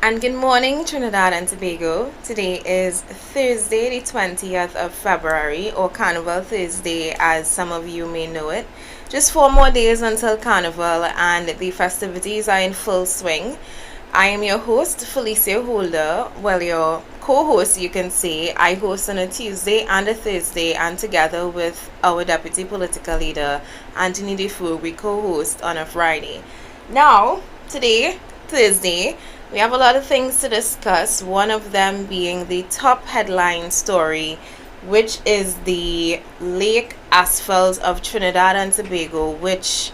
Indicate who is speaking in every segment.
Speaker 1: And good morning, Trinidad and Tobago. Today is Thursday, the 20th of February, or Carnival Thursday, as some of you may know it. Just 4 more days until Carnival, and the festivities are in full swing. I am your host, Felicia Holder. Well, your co-host, you can say. I host on a Tuesday and a Thursday, and together with our deputy political leader, Anthony Defoe, we co-host on a Friday. Now, today, Thursday, we have a lot of things to discuss, one of them being the top headline story, which is the lake asphalt of Trinidad and Tobago, which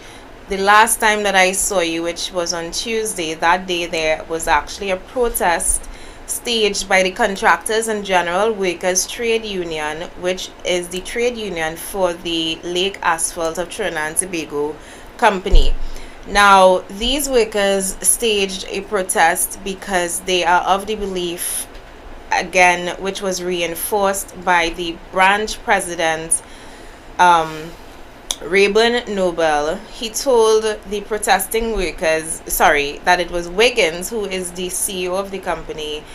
Speaker 1: the last time that I saw you, which was on Tuesday, that day there was actually a protest staged by the Contractors and General Workers Trade Union, which is the trade union for the Lake Asphalt of Trinidad and Tobago Company. Now, these workers staged a protest because they are of the belief, again, which was reinforced by the branch president, Rayburn Noble. He told the protesting workers, that it was Wiggins, who is the CEO of the company,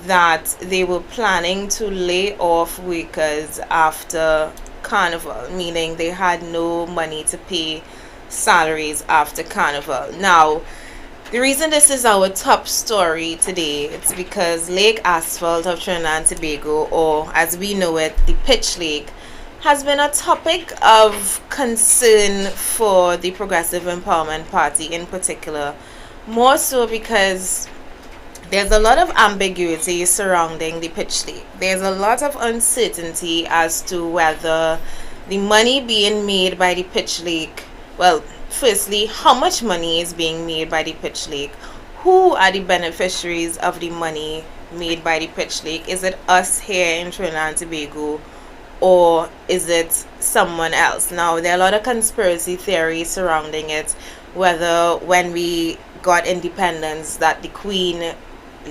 Speaker 1: that they were planning to lay off workers after Carnival, meaning they had no money to pay salaries after Carnival. Now, the reason this is our top story today, it's because Lake Asphalt of Trinidad and Tobago, or as we know it, the Pitch Lake, has been a topic of concern for the Progressive Empowerment Party in particular, more so because there's a lot of ambiguity surrounding the Pitch Lake. There's a lot of uncertainty as to whether the money being made by the Pitch Lake, well, firstly, how much money is being made by the Pitch Lake? Who are the beneficiaries of the money made by the Pitch Lake? Is it us here in Trinidad and Tobago, or is it someone else? Now, there are a lot of conspiracy theories surrounding it, whether when we got independence that the Queen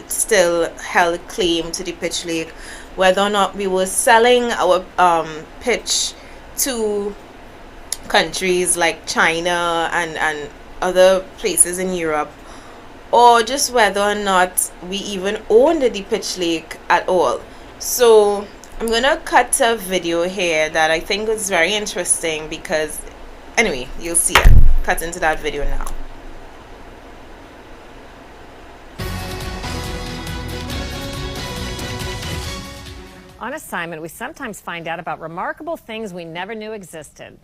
Speaker 1: still held claim to the Pitch Lake, whether or not we were selling our pitch to countries like China and other places in Europe, or just whether or not we even owned the Pitch Lake at all. So I'm gonna cut a video here that I think was very interesting because, anyway, you'll see it. Cut into that video now.
Speaker 2: On assignment, we sometimes find out about remarkable things we never knew existed.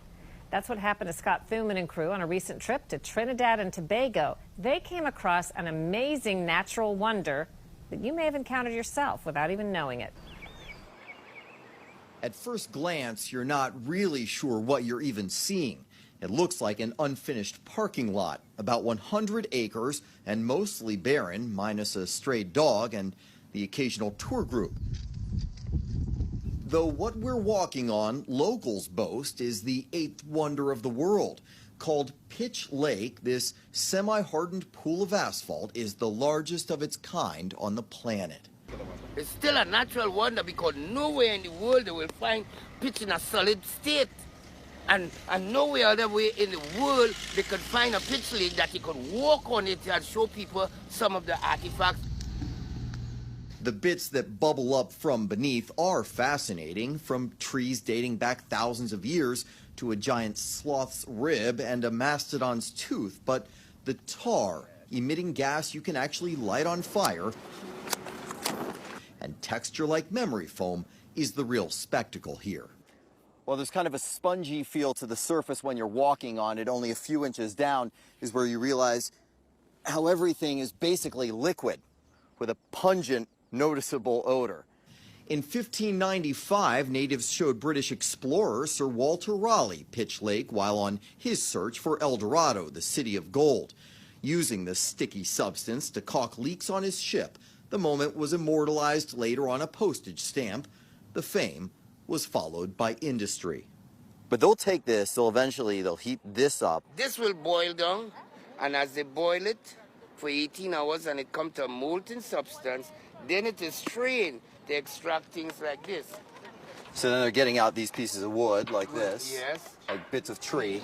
Speaker 2: That's what happened to Scott Thuman and crew on a recent trip to Trinidad and Tobago. They came across an amazing natural wonder that you may have encountered yourself without even knowing it.
Speaker 3: At first glance, you're not really sure what you're even seeing. It looks like an unfinished parking lot, about 100 acres and mostly barren, minus a stray dog and the occasional tour group. Though what we're walking on, locals boast, is the eighth wonder of the world. Called Pitch Lake, this semi-hardened pool of asphalt is the largest of its kind on the planet.
Speaker 4: It's still a natural wonder because nowhere in the world they will find pitch in a solid state. And nowhere other way in the world they could find a pitch lake that you could walk on it and show people some of the artifacts.
Speaker 3: The bits that bubble up from beneath are fascinating, from trees dating back thousands of years to a giant sloth's rib and a mastodon's tooth. But the tar, emitting gas you can actually light on fire, and texture like memory foam, is the real spectacle here. Well, there's kind of a spongy feel to the surface when you're walking on it. Only a few inches down is where you realize how everything is basically liquid with a pungent, noticeable odor. In 1595, natives showed British explorer Sir Walter Raleigh Pitch Lake while on his search for El Dorado, the city of gold. Using the sticky substance to caulk leaks on his ship, the moment was immortalized later on a postage stamp. The fame was followed by industry. But they'll take this, they'll heat this up.
Speaker 4: This will boil down, and as they boil it for 18 hours and it comes to a molten substance, then it is strained to extract things like this.
Speaker 3: So then they're getting out these pieces of wood like this,
Speaker 4: Yes.
Speaker 3: like bits of tree.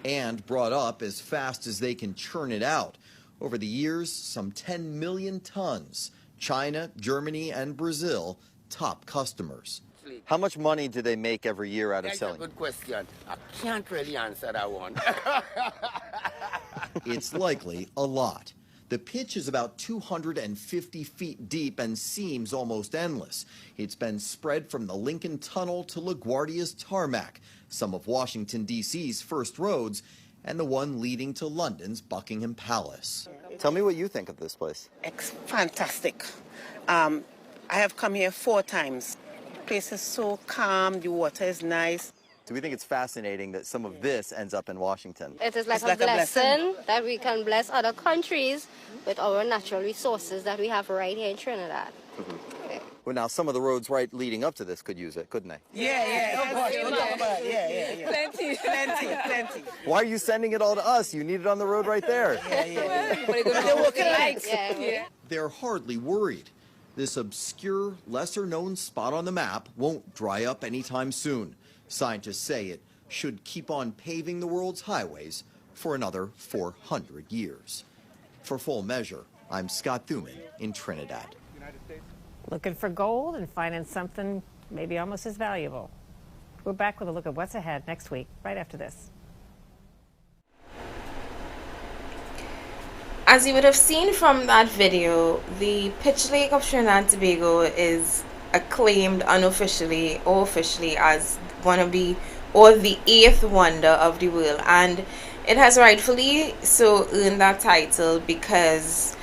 Speaker 3: and brought up as fast as they can churn it out. Over the years, some 10 million tons. China, Germany, and Brazil, top customers. How much money do they make every year out of selling?
Speaker 4: That's a good question. I can't really answer that one.
Speaker 3: It's likely a lot. The pitch is about 250 feet deep and seems almost endless. It's been spread from the Lincoln Tunnel to LaGuardia's tarmac, some of Washington, D.C.'s first roads, and the one leading to London's Buckingham Palace. Tell me what you think of this place.
Speaker 5: It's fantastic. I have come here 4 times. The place is so calm, the water is nice.
Speaker 3: Do we think it's fascinating that some of this ends up in Washington?
Speaker 6: It is like a blessing that we can bless other countries with our natural resources that we have right here in Trinidad.
Speaker 3: Okay. Well, now some of the roads right leading up to this could use it, couldn't they?
Speaker 5: Yeah. Oh, gosh, don't talk about it. Yeah. Plenty.
Speaker 3: Why are you sending it all to us? You need it on the road right there.
Speaker 5: Yeah. They're working lights.
Speaker 6: Yeah.
Speaker 3: They're hardly worried. This obscure, lesser-known spot on the map won't dry up anytime soon. Scientists say it should keep on paving the world's highways for another 400 years. For Full Measure, I'm Scott Thuman in Trinidad.
Speaker 2: Looking for gold and finding something maybe almost as valuable. We're back with a look at what's ahead next week, right after this.
Speaker 1: As you would have seen from that video, the Pitch Lake of Trinidad and Tobago is acclaimed unofficially or officially as one of the 8th wonder of the world, and it has rightfully so earned that title because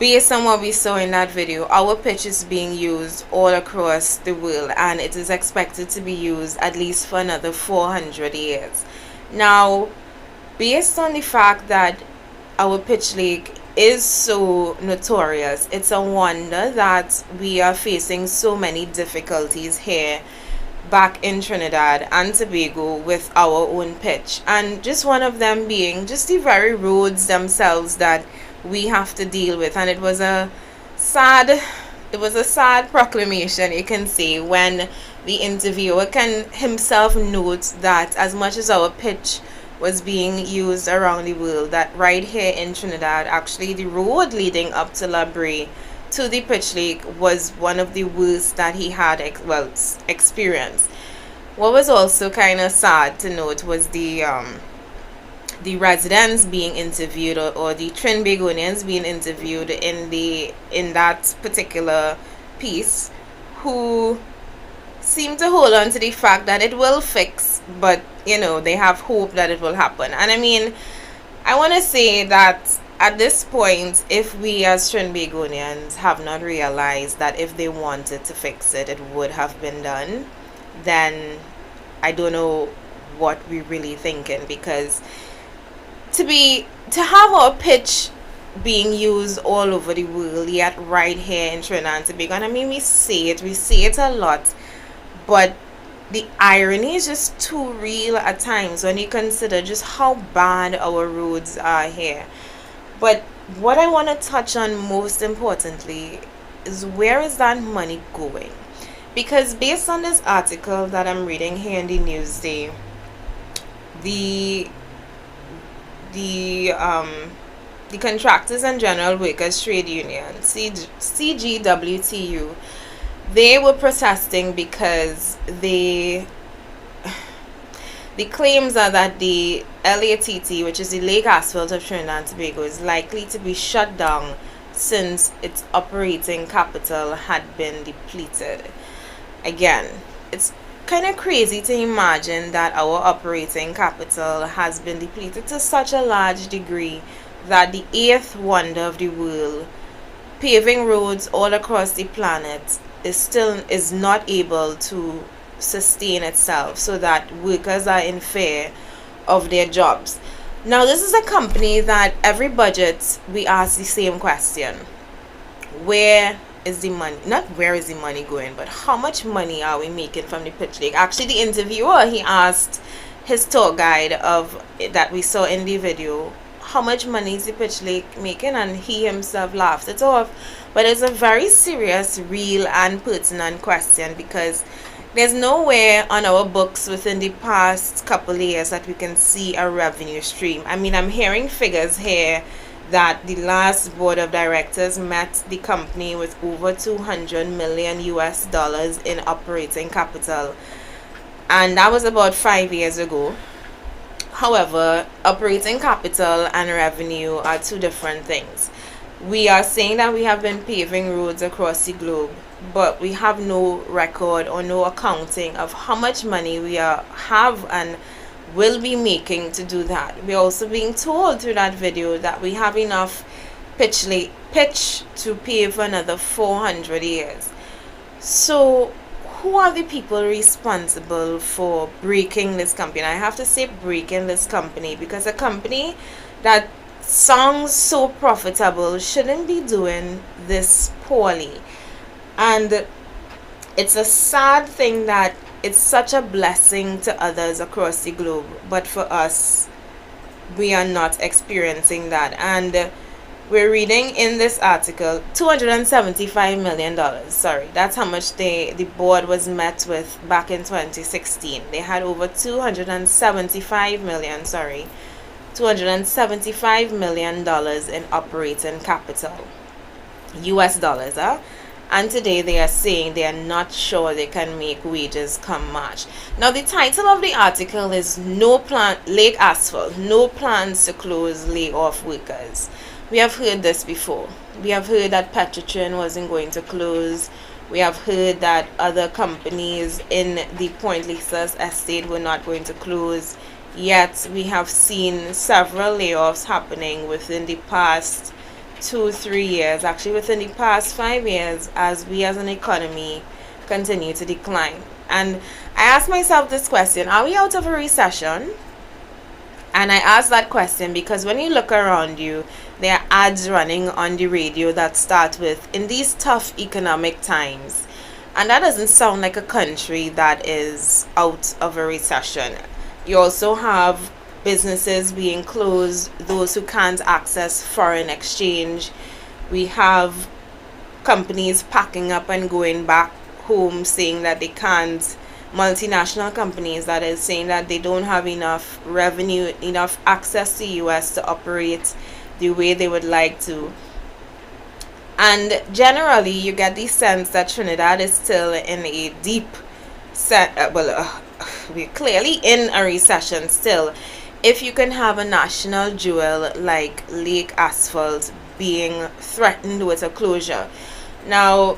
Speaker 1: based on what we saw in that video, our pitch is being used all across the world, and it is expected to be used at least for another 400 years. Now, based on the fact that our pitch lake is so notorious, it's a wonder that we are facing so many difficulties here back in Trinidad and Tobago with our own pitch, and just one of them being just the very roads themselves that we have to deal with. And it was a sad proclamation, you can say, when the interviewer can himself note that as much as our pitch was being used around the world, that right here in Trinidad, actually the road leading up to La Brea to the pitch lake was one of the worst that he had experienced. What was also kind of sad to note was the residents being interviewed, or the Trinbagonians being interviewed in that particular piece, who seem to hold on to the fact that it will fix, but they have hope that it will happen. And I mean, I want to say that at this point, if we as Trinbagonians have not realized that if they wanted to fix it, it would have been done, then I don't know what we're really thinking. Because to have our pitch being used all over the world, yet right here in Trinidad and Tobago, and I mean, we say it a lot, but the irony is just too real at times when you consider just how bad our roads are here. But what I want to touch on most importantly is, where is that money going? Because based on this article that I'm reading here in the Newsday, the Contractors and General Workers Trade Union, CGWTU, they were protesting because the claims are that the LATT, which is the Lake Asphalt of Trinidad and Tobago, is likely to be shut down since its operating capital had been depleted. Again, it's kind of crazy to imagine that our operating capital has been depleted to such a large degree that the 8th wonder of the world, paving roads all across the planet, is not able to sustain itself, so that workers are in fear of their jobs. Now, this is a company that every budget we ask the same question: where is the money? Not where is the money going, but how much money are we making from the pitch lake? Actually, the interviewer, he asked his tour guide that we saw in the video, how much money is the pitch lake making, and he himself laughed it off. But it's a very serious, real and pertinent question, because there's nowhere on our books within the past couple of years that we can see a revenue stream. I mean, I'm hearing figures here that the last board of directors met the company with over 200 million US dollars in operating capital, and that was about 5 years ago. However, operating capital and revenue are two different things. We are saying that we have been paving roads across the globe, but we have no record or no accounting of how much money we have and will be making to do that. We're also being told through that video that we have enough pitch to pave another 400 years. So who are the people responsible for breaking this company? I have to say breaking this company, because a company that sounds so profitable shouldn't be doing this poorly. And it's a sad thing that it's such a blessing to others across the globe, but for us, we are not experiencing that. And we're reading in this article $275 million. Sorry, that's how much the board was met with back in 2016. They had over 275 million, sorry, $275 million in operating capital, US dollars, and today they are saying they are not sure they can make wages come March. Now the title of the article is Lake Asphalt, no plans to close, lay off workers. We have heard this before. We have heard that Petrotrin wasn't going to close. We have heard that other companies in the Point Lisas estate were not going to close. Yet we have seen several layoffs happening within the past 2-3 years, actually within the past 5 years, as we as an economy continue to decline. And I ask myself this question: are we out of a recession? And I ask that question because when you look around you, there are ads running on the radio that start with, "in these tough economic times." And that doesn't sound like a country that is out of a recession. You also have businesses being closed, those who can't access foreign exchange. We have companies packing up and going back home saying that they can't. Multinational companies, that is, saying that they don't have enough revenue, enough access to US to operate the way they would like to. And generally you get the sense that Trinidad is still in a deep we're clearly in a recession still, if you can have a national jewel like Lake Asphalt being threatened with a closure. Now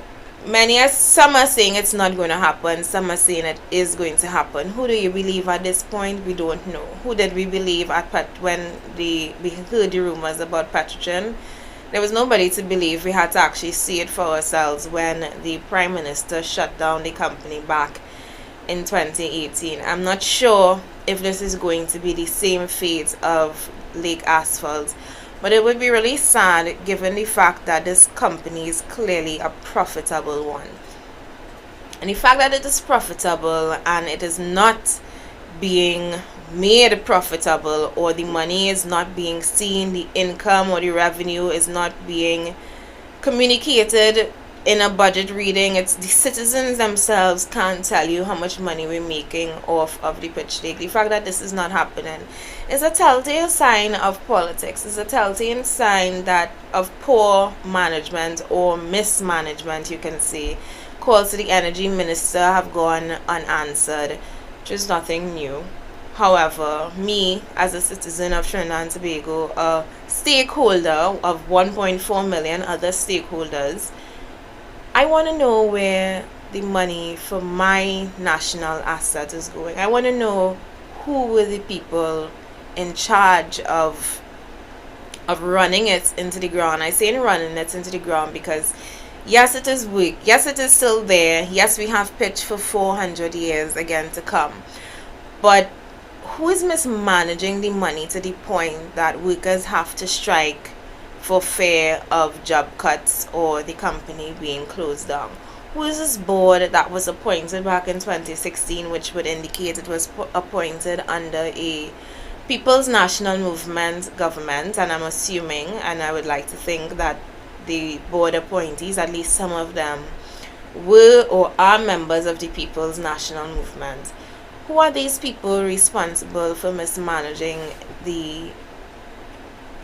Speaker 1: some are saying it's not going to happen, some are saying it is going to happen. Who do you believe at this point? We don't know. Who did we believe when we heard the rumors about Petrotrin? There was nobody to believe. We had to actually see it for ourselves when the Prime Minister shut down the company back in 2018. I'm not sure if this is going to be the same fate of Lake Asphalt, but it would be really sad given the fact that this company is clearly a profitable one. And the fact that it is profitable and it is not being made profitable, or the money is not being seen, the income or the revenue is not being communicated in a budget reading. It's the citizens themselves can't tell you how much money we're making off of the pitch lake. The fact that this is not happening is a telltale sign of politics. It's a telltale sign of poor management or mismanagement, you can say. Calls to the energy minister have gone unanswered, which is nothing new. However, me as a citizen of Trinidad and Tobago, a stakeholder of 1.4 million other stakeholders, I want to know where the money for my national asset is going. I want to know who were the people in charge of running it into the ground. I say running it into the ground because yes, it is weak. Yes, it is still there. Yes, we have pitch for 400 years again to come. But who is mismanaging the money to the point that workers have to strike for fear of job cuts or the company being closed down? Who is this board that was appointed back in 2016, which would indicate it was appointed under a People's National Movement government? And I'm assuming, and I would like to think that the board appointees, at least some of them, were or are members of the People's National Movement. Who are these people responsible for mismanaging the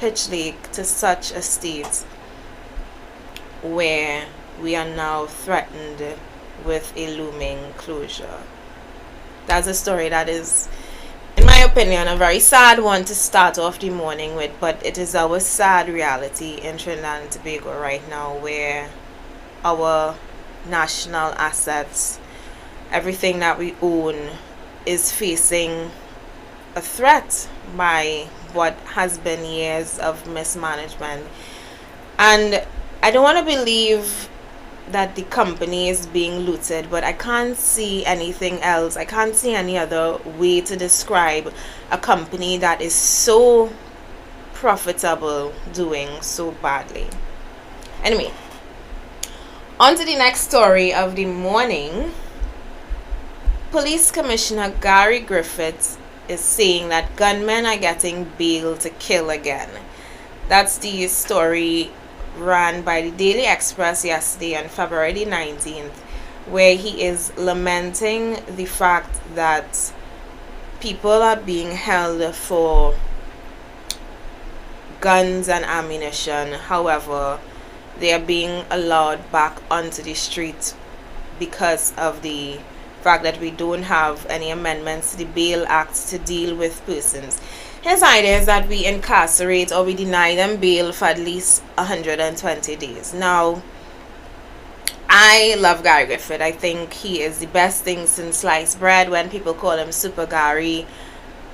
Speaker 1: Pitch Lake to such a state where we are now threatened with a looming closure. That's a story that is, in my opinion, a very sad one to start off the morning with, but it is our sad reality in Trinidad and Tobago right now, where our national assets, everything that we own, is facing a threat by what has been years of mismanagement. And I don't want to believe that the company is being looted, but I can't see anything else. I can't see any other way to describe a company that is so profitable doing so badly. Anyway, on to the next story of the morning. Police Commissioner Gary Griffiths is saying that gunmen are getting bail to kill again. That's the story ran by the Daily Express yesterday on February the 19th, where he is lamenting the fact that people are being held for guns and ammunition. However, they are being allowed back onto the street because of the fact that we don't have any amendments to the Bail Act to deal with persons. His idea is that we incarcerate or we deny them bail for at least 120 days. Now, I love Gary Griffith. I think he is the best thing since sliced bread. When people call him Super Gary,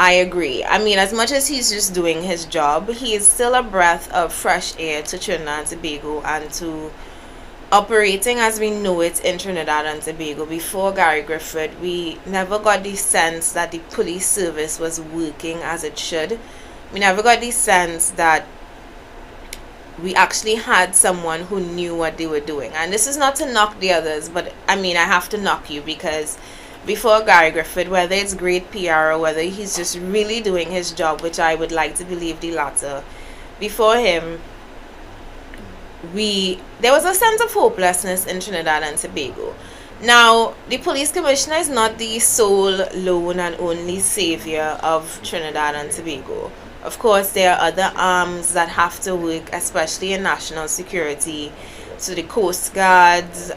Speaker 1: I agree. I mean, as much as he's just doing his job, he is still a breath of fresh air to Trinidad and Tobago and to operating as we know it in Trinidad and Tobago. Before Gary Griffith, we never got the sense that the police service was working as it should. We never got the sense that we actually had someone who knew what they were doing. And this is not to knock the others, but I mean, I have to knock you, because before Gary Griffith, whether it's great PR or whether he's just really doing his job, which I would like to believe the latter, before him, there was a sense of hopelessness in Trinidad and Tobago. Now, the police commissioner is not the sole, lone and only savior of Trinidad and Tobago. Of course, there are other arms that have to work, especially in national security. So the Coast Guards,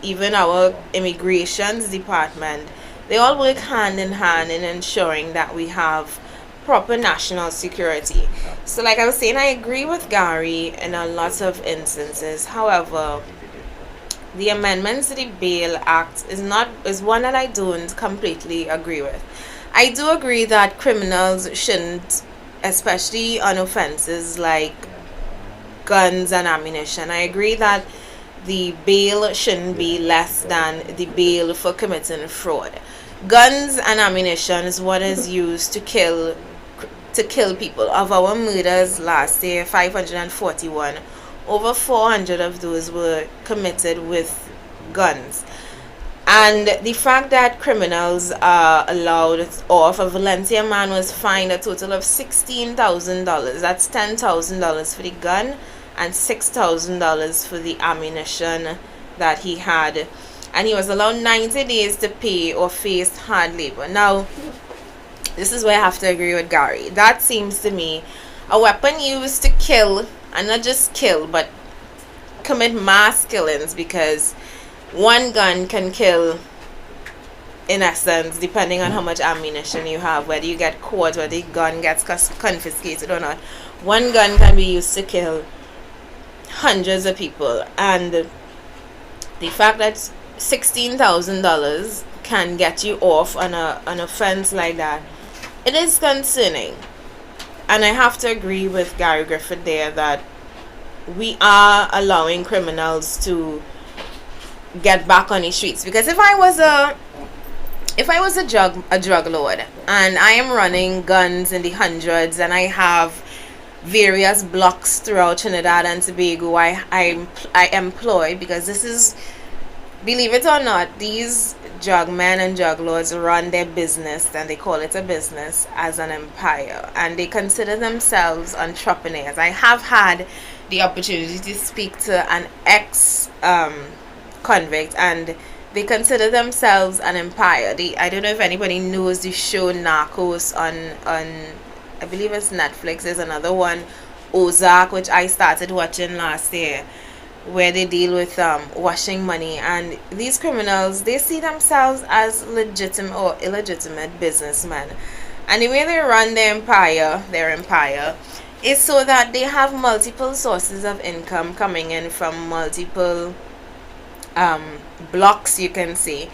Speaker 1: even our immigrations department, they all work hand in hand in ensuring that we have proper national security. So like I was saying, I agree with Gary in a lot of instances. However, the amendments to the Bail Act is one that I don't completely agree with. I do agree that criminals shouldn't, especially on offenses like guns and ammunition, I agree that the bail shouldn't be less than the bail for committing fraud. Guns and ammunition is what is used to kill people. Of our murders last year, 541, over 400 of those were committed with guns. And the fact that criminals are allowed off, a Valencia man was fined a total of $16,000. That's $10,000 for the gun and $6,000 for the ammunition that he had. And he was allowed 90 days to pay or face hard labor. Now, this is where I have to agree with Gary. That seems to me a weapon used to kill, and not just kill, but commit mass killings, because one gun can kill, in essence, depending on how much ammunition you have, whether you get caught, whether the gun gets confiscated or not. One gun can be used to kill hundreds of people. And the fact that $16,000 can get you off on an offense like that, it is concerning. And I have to agree with Gary Griffith there that we are allowing criminals to get back on the streets. Because if I was a drug lord and I am running guns in the hundreds and I have various blocks throughout Trinidad and Tobago, I employ, because this is, believe it or not, these drug men and drug lords run their business, and they call it a business, as an empire, and they consider themselves entrepreneurs. I have had the opportunity to speak to an ex-convict, and they consider themselves an empire. I don't know if anybody knows the show Narcos on I believe it's Netflix. There's another one, Ozark, which I started watching last year, where they deal with washing money. And these criminals, they see themselves as legitimate or illegitimate businessmen, and the way they run their empire is so that they have multiple sources of income coming in from multiple blocks, you can see.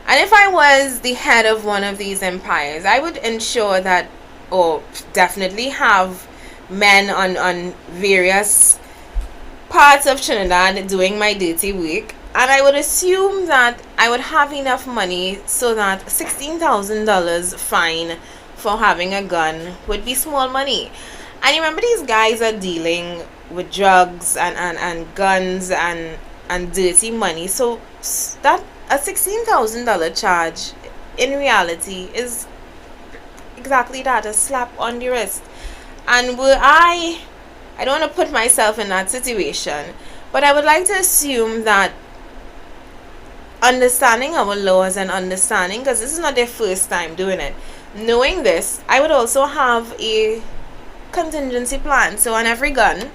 Speaker 1: And if I was the head of one of these empires, I would ensure that, or definitely have men on various parts of Trinidad doing my dirty work. And I would assume that I would have enough money so that $16,000 fine for having a gun would be small money. And remember, these guys are dealing with drugs and guns and dirty money. So that a $16,000 charge in reality is exactly that, a slap on the wrist. And were I don't want to put myself in that situation, but I would like to assume that understanding our laws and understanding, because this is not their first time doing it, knowing this, I would also have a contingency plan. So on every gun,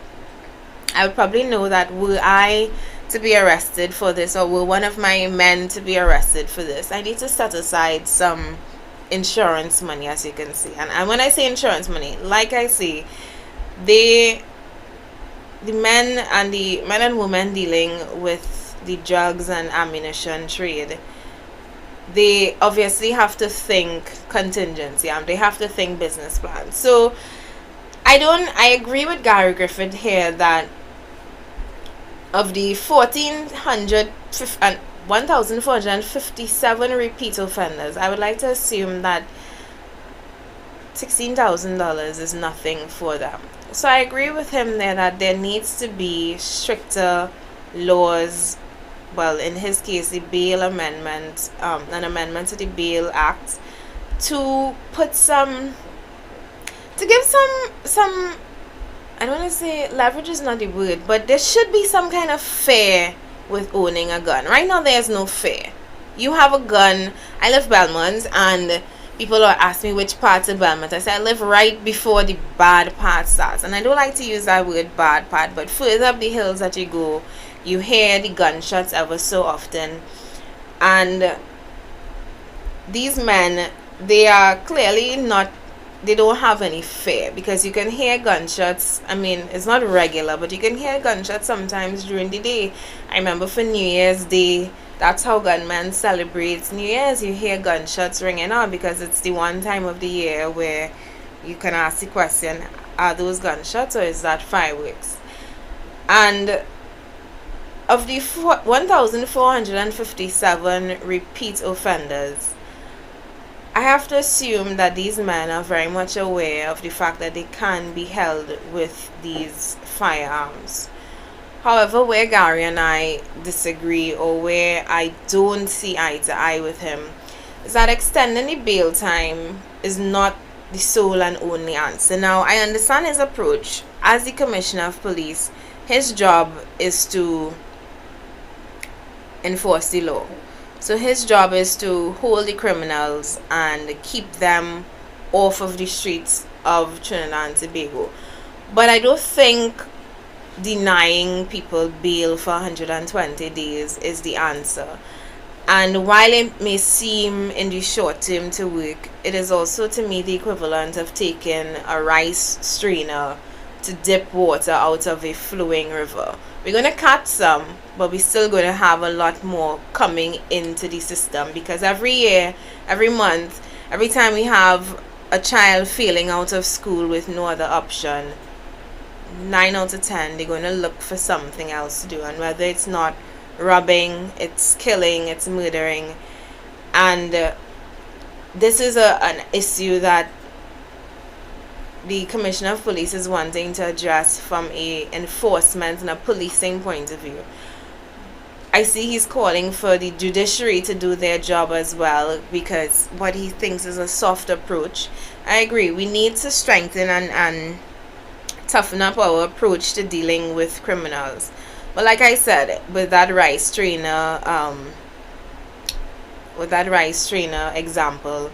Speaker 1: I would probably know that were I to be arrested for this, or were one of my men to be arrested for this, I need to set aside some insurance money, as you can see. And when I say insurance money, like I say, the men and women dealing with the drugs and ammunition trade, they obviously have to think contingency, and they have to think business plans. So I agree with Gary Griffith here that of the 1,457 repeat offenders, I would like to assume that $16,000 is nothing for them. So I agree with him there that there needs to be stricter laws. Well, in his case, the bail amendment, an amendment to the Bail Act, to put to give some, I don't want to say leverage is not the word, but there should be some kind of fear with owning a gun. Right now, there's no fear. You have a gun. I live Belmont, and people are asking me which parts of Belmont. I say I live right before the bad part starts. And I don't like to use that word bad part, but further up the hills that you go, you hear the gunshots ever so often. And these men, they are clearly not, they don't have any fear, because you can hear gunshots. I mean, it's not regular, but you can hear gunshots sometimes during the day. I remember for New Year's Day, that's how gunmen celebrate New Year's. You hear gunshots ringing out, because it's the one time of the year where you can ask the question, are those gunshots or is that fireworks? And of the 1,457 repeat offenders, I have to assume that these men are very much aware of the fact that they can be held with these firearms. However, where Gary and I disagree, or where I don't see eye to eye with him, is that extending the bail time is not the sole and only answer. Now, I understand his approach. As the Commissioner of Police, his job is to enforce the law. So his job is to hold the criminals and keep them off of the streets of Trinidad and Tobago. But I don't think denying people bail for 120 days is the answer. And while it may seem in the short term to work, it is also to me the equivalent of taking a rice strainer to dip water out of a flowing river. We're going to catch some, but we're still going to have a lot more coming into the system, because every year, every month, every time we have a child failing out of school with no other option, 9 out of 10, they're going to look for something else to do. And whether it's not robbing, it's killing, it's murdering. And this is an issue that the Commissioner of Police is wanting to address from a enforcement and a policing point of view. I see he's calling for the judiciary to do their job as well, because what he thinks is a soft approach. I agree, we need to strengthen and toughen up our approach to dealing with criminals. But like I said, with that rice strainer example,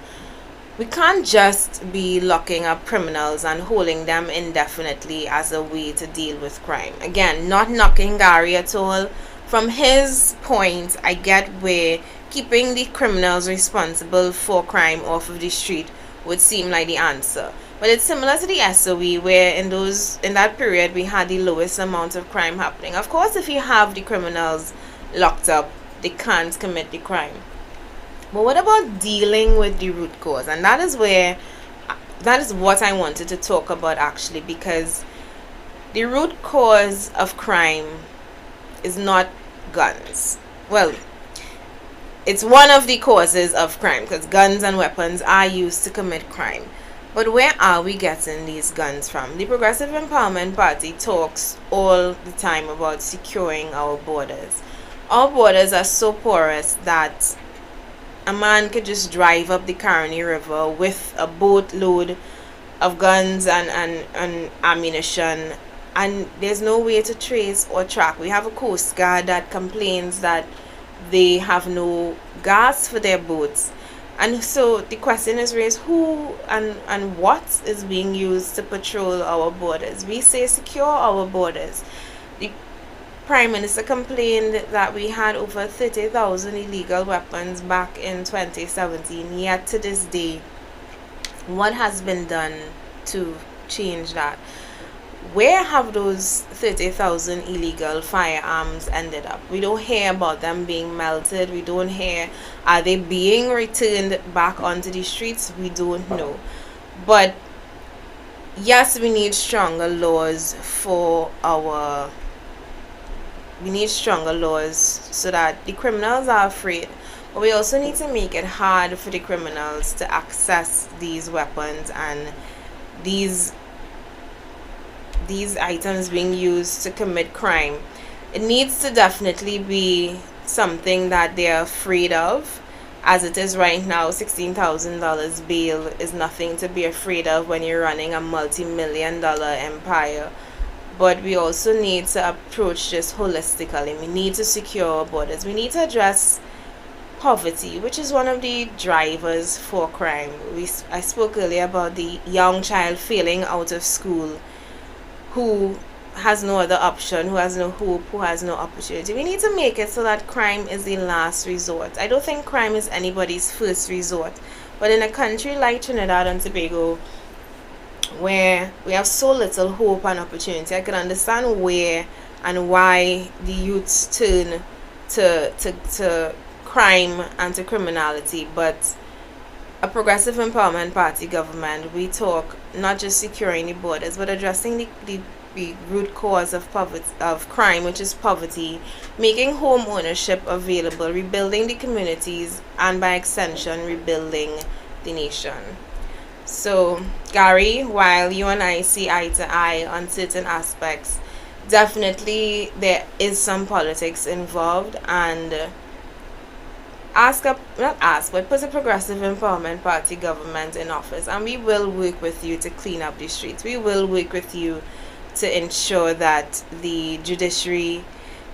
Speaker 1: we can't just be locking up criminals and holding them indefinitely as a way to deal with crime. Again, not knocking Gary at all. From his point, I get where keeping the criminals responsible for crime off of the street would seem like the answer. But it's similar to the SOE, where in that period we had the lowest amount of crime happening. Of course, if you have the criminals locked up, they can't commit the crime. But what about dealing with the root cause? And that is what I wanted to talk about actually, because the root cause of crime is not guns. Well, it's one of the causes of crime because guns and weapons are used to commit crime. But where are we getting these guns from? The Progressive Empowerment Party talks all the time about securing our borders. Our borders are so porous that a man could just drive up the Caroni River with a boatload of guns and ammunition, and there's no way to trace or track. We have a Coast Guard that complains that they have no gas for their boats. And so the question is raised, who and what is being used to patrol our borders? We say secure our borders. The Prime Minister complained that we had over 30,000 illegal weapons back in 2017, yet to this day, what has been done to change that? Where have those 30,000 illegal firearms ended up? We don't hear about them being melted. We don't hear, are they being returned back onto the streets? We don't know. But yes, we need stronger laws so that the criminals are afraid. But we also need to make it hard for the criminals to access these weapons and these items being used to commit crime. It needs to definitely be something that they're afraid of. As it is right now, $16,000 bail is nothing to be afraid of when you're running a multi-million-dollar empire. But we also need to approach this holistically. We need to secure our borders. We need to address poverty, which is one of the drivers for crime. I spoke earlier about the young child failing out of school, who has no other option, who has no hope, who has no opportunity. We need to make it so that crime is the last resort. I don't think crime is anybody's first resort. But in a country like Trinidad and Tobago, where we have so little hope and opportunity, I can understand where and why the youths turn to crime and to criminality. But a Progressive Empowerment Party government, we talk not just securing the borders, but addressing the root cause of poverty, of crime, which is poverty, making home ownership available, rebuilding the communities, and by extension, rebuilding the nation. So, Gary, while you and I see eye to eye on certain aspects, definitely there is some politics involved, and put a Progressive Empowerment Party government in office, and we will work with you to clean up the streets. We will work with you to ensure that the judiciary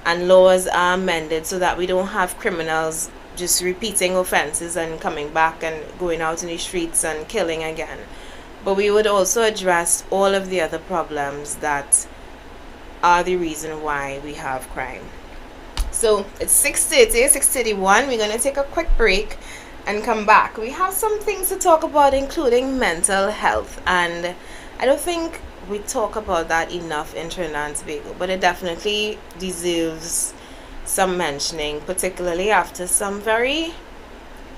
Speaker 1: and laws are amended so that we don't have criminals just repeating offenses and coming back and going out in the streets and killing again. But we would also address all of the other problems that are the reason why we have crime. So it's 6:30, 6:31. We're going to take a quick break and come back. We have some things to talk about, including mental health. And I don't think we talk about that enough in Trinidad and Tobago, but it definitely deserves some mentioning, particularly after some very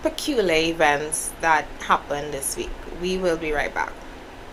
Speaker 1: peculiar events that happened this week. We will be right back.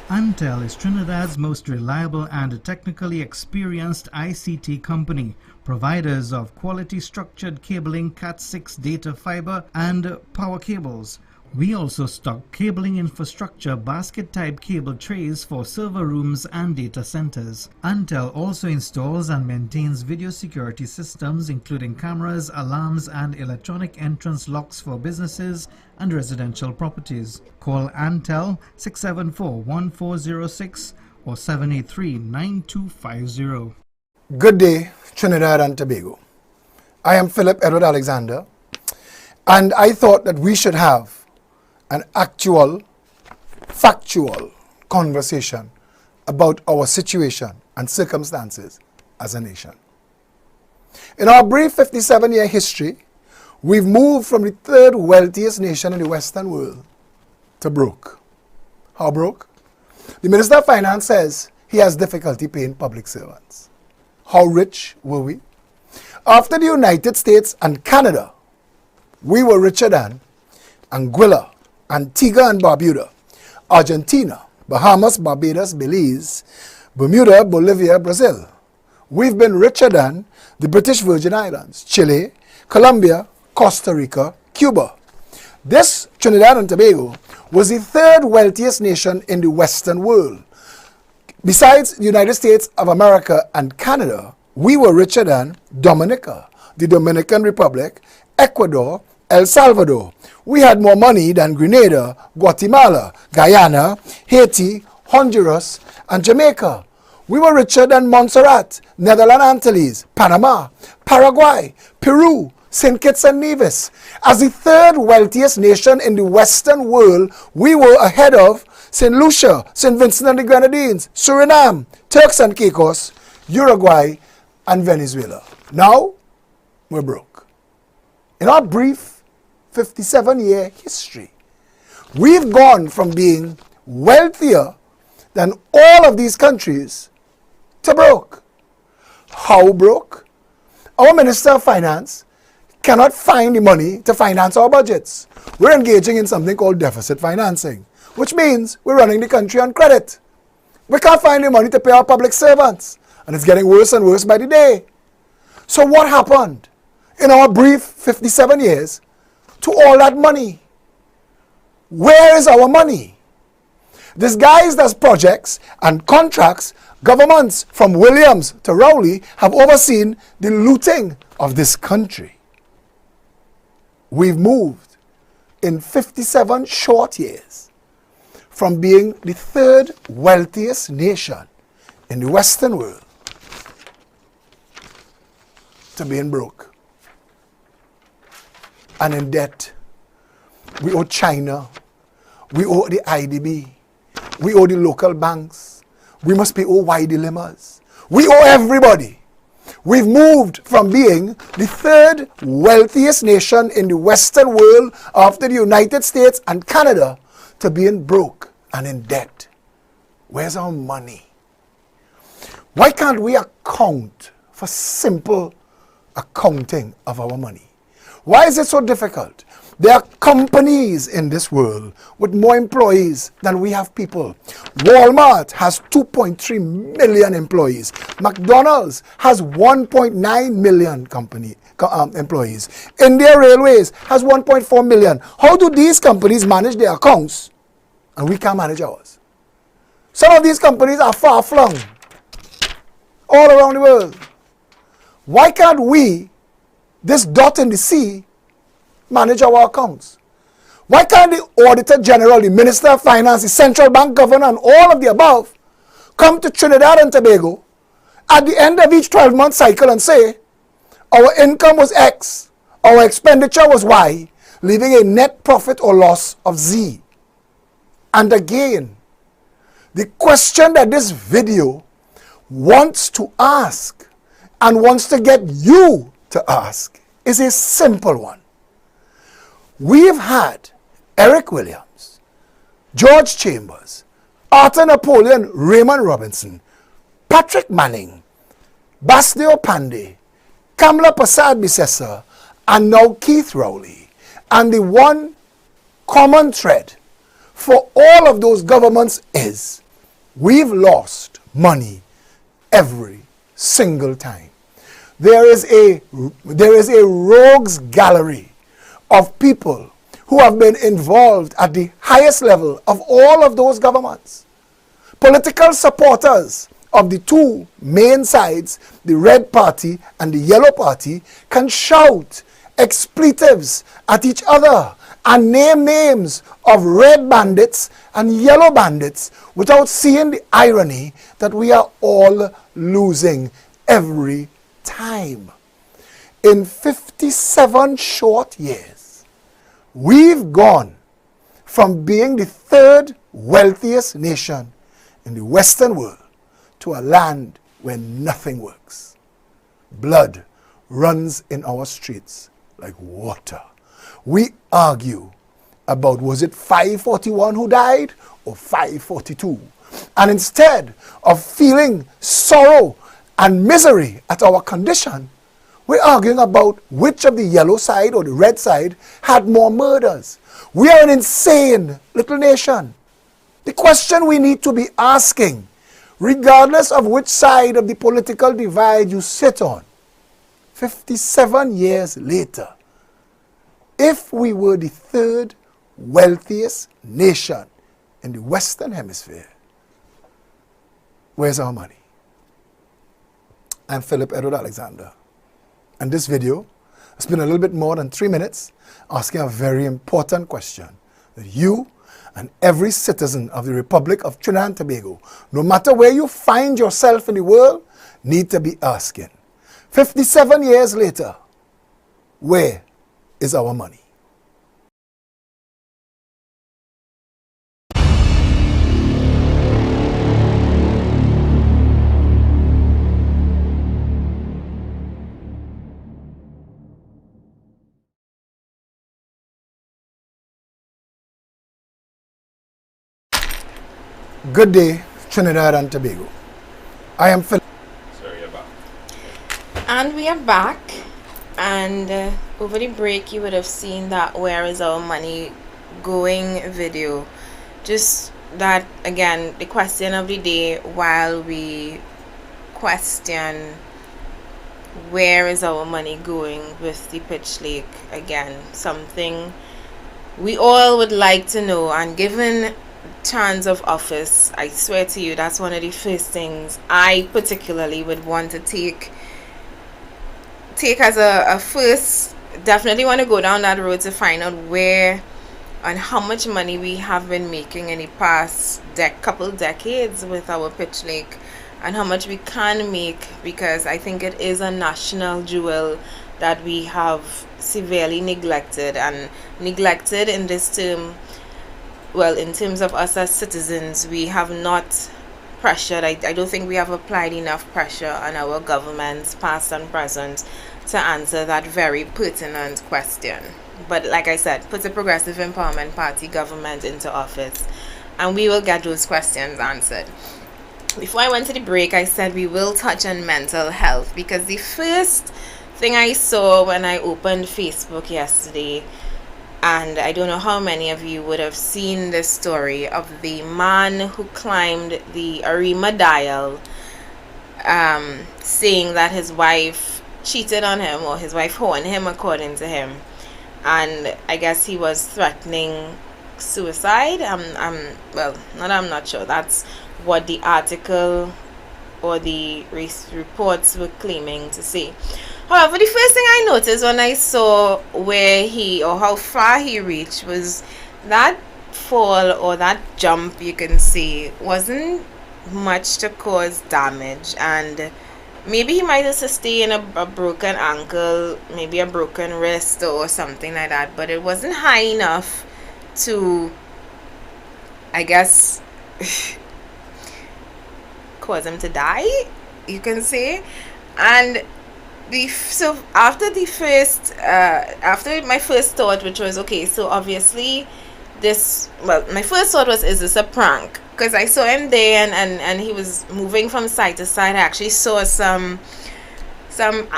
Speaker 7: Antel is Trinidad's most reliable and technically experienced ICT company, providers of quality structured cabling, Cat6 data fiber and power cables. We also stock cabling infrastructure basket-type cable trays for server rooms and data centers. Antel also installs and maintains video security systems including cameras, alarms and electronic entrance locks for businesses and residential properties. Call Antel 674-1406 or 783-9250.
Speaker 8: Good day, Trinidad and Tobago. I am Philip Edward Alexander, and I thought that we should have an actual factual conversation about our situation and circumstances as a nation. In our brief 57-year history, we've moved from the third wealthiest nation in the Western world to broke. How broke? The Minister of Finance says he has difficulty paying public servants. How rich were we? After the United States and Canada, we were richer than Anguilla, Antigua and Barbuda, Argentina, Bahamas, Barbados, Belize, Bermuda, Bolivia, Brazil. We've been richer than the British Virgin Islands, Chile, Colombia, Costa Rica, Cuba. This Trinidad and Tobago was the third wealthiest nation in the Western world. Besides the United States of America and Canada, we were richer than Dominica, the Dominican Republic, Ecuador, El Salvador. We had more money than Grenada, Guatemala, Guyana, Haiti, Honduras, and Jamaica. We were richer than Montserrat, Netherlands Antilles, Panama, Paraguay, Peru, St. Kitts and Nevis. As the third wealthiest nation in the Western world, we were ahead of St. Lucia, St. Vincent and the Grenadines, Suriname, Turks and Caicos, Uruguay, and Venezuela. Now, we're broke. In our brief 57-year history, we've gone from being wealthier than all of these countries to broke. How broke? Our Minister of Finance cannot find the money to finance our budgets. We're engaging in something called deficit financing, which means we're running the country on credit. We can't find the money to pay our public servants, and it's getting worse and worse by the day. So what happened in our brief 57 years to all that money? Where is our money? Disguised as projects and contracts, governments from Williams to Rowley have overseen the looting of this country. We've moved in 57 short years from being the third wealthiest nation in the Western world to being broke and in debt. We owe China, we owe the IDB, we owe the local banks, we must pay OY dilemmas, we owe everybody. We've moved from being the third wealthiest nation in the Western world after the United States and Canada to being broke and in debt. Where's our money? Why can't we account for simple accounting of our money? Why is it so difficult? There are companies in this world with more employees than we have people. Walmart has 2.3 million employees. McDonald's has 1.9 million employees. India Railways has 1.4 million. How do these companies manage their accounts and we can't manage ours? Some of these companies are far-flung all around the world. Why can't we, this dot in the sea, manage our accounts? Why can't the Auditor General, the Minister of Finance, the Central Bank Governor, and all of the above come to Trinidad and Tobago at the end of each 12-month cycle and say, our income was X, our expenditure was Y, leaving a net profit or loss of Z? And again, the question that this video wants to ask and wants to get you to ask is a simple one. We've had Eric Williams, George Chambers, Arthur Napoleon, Raymond Robinson, Patrick Manning, Basdeo Pandey, Kamla Prasad Bisesa, and now Keith Rowley. And the one common thread for all of those governments is we've lost money every single time. There is a rogues gallery of people who have been involved at the highest level of all of those governments. Political supporters of the two main sides, the Red Party and the Yellow Party, can shout expletives at each other and name names of red bandits and yellow bandits without seeing the irony that we are all losing every time. In 57 short years, we've gone from being the third wealthiest nation in the Western world to a land where nothing works. Blood runs in our streets like water. We argue about was it 541 who died or 542? And instead of feeling sorrow and misery at our condition, we're arguing about which of the yellow side or the red side had more murders. We are an insane little nation. The question we need to be asking, regardless of which side of the political divide you sit on, 57 years later, if we were the third wealthiest nation in the Western Hemisphere, where's our money? I'm Philip Edward Alexander. And this video has been a little bit more than 3 minutes asking a very important question that you and every citizen of the Republic of Trinidad and Tobago, no matter where you find yourself in the world, need to be asking. 57 years later, where is our money? Good day, Trinidad and Tobago. I am Philip.
Speaker 1: And we are back. And over the break, you would have seen that "Where is our money going" video. Just that, again, the question of the day while we question where is our money going with the Pitch Lake. Again, something we all would like to know, and given chance of office, I swear to you, that's one of the first things I particularly would want to take as a first. Definitely want to go down that road to find out where and how much money we have been making in the past couple decades with our Pitch Lake, and how much we can make, because I think it is a national jewel that we have severely neglected. And neglected in this term, well, in terms of us as citizens, we have not pressured. I don't think we have applied enough pressure on our governments, past and present, to answer that very pertinent question. But like I said, put a Progressive Empowerment Party government into office, and we will get those questions answered. Before I went to the break, I said we will touch on mental health, because the first thing I saw when I opened Facebook yesterday, and I don't know how many of you would have seen this story of the man who climbed the Arima dial, saying that his wife cheated on him, or his wife horned him, according to him. And I guess he was threatening suicide. I'm not sure. That's what the article or the reports were claiming to say. However, the first thing I noticed when I saw where he, or how far he reached, was that fall or that jump, you can see, wasn't much to cause damage. And maybe he might have sustained a broken ankle, maybe a broken wrist or something like that, but it wasn't high enough to, I guess, cause him to die, you can say. And so after my first thought, which was, okay, so obviously my first thought was, is this a prank? Because I saw him there and he was moving from side to side. I actually saw some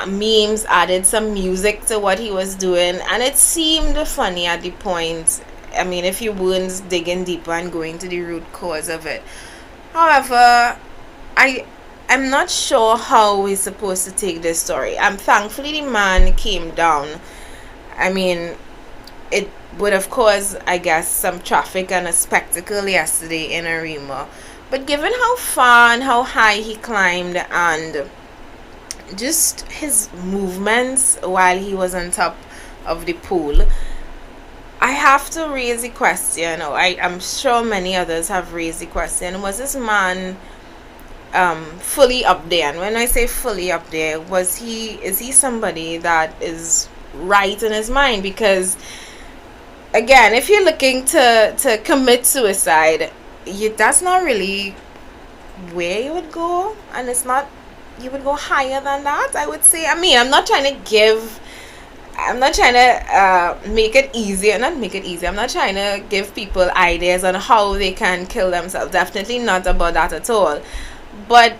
Speaker 1: memes, added some music to what he was doing, and it seemed funny at the point. I mean, if you weren't digging deeper and going to the root cause of it. However, I'm not sure how we're supposed to take this story. Thankfully the man came down. I mean, it would have caused, I guess, some traffic and a spectacle yesterday in Arima. But given how far and how high he climbed, and just his movements while he was on top of the pool, I have to raise the question, or I'm sure many others have raised the question, was this man fully up there? And when I say fully up there, is he somebody that is right in his mind? Because again, if you're looking to commit suicide, that's not really where you would go, and it's not, you would go higher than that, I would say. I mean, I'm not trying to make it easier, not make it easy. I'm not trying to give people ideas on how they can kill themselves. Definitely not about that at all. But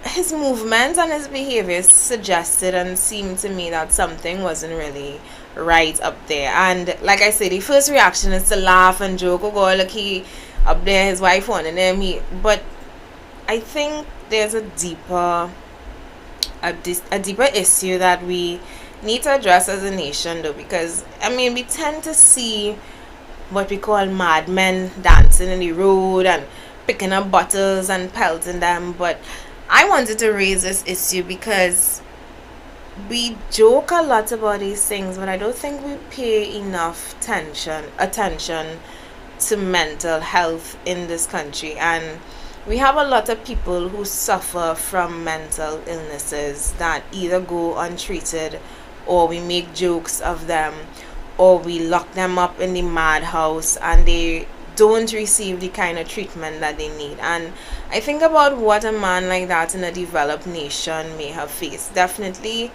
Speaker 1: his movements and his behavior suggested and seemed to me that something wasn't really right up there. And like I said, the first reaction is to laugh and joke. Oh God, look, he up there, his wife wanting him. But I think there's a deeper issue that we need to address as a nation, though, because I mean, we tend to see what we call madmen dancing in the road and picking up bottles and pelting them. But I wanted to raise this issue because we joke a lot about these things, but I don't think we pay enough attention to mental health in this country. And we have a lot of people who suffer from mental illnesses that either go untreated, or we make jokes of them, or we lock them up in the madhouse and they don't receive the kind of treatment that they need. And I think about what a man like that in a developed nation may have faced. Definitely,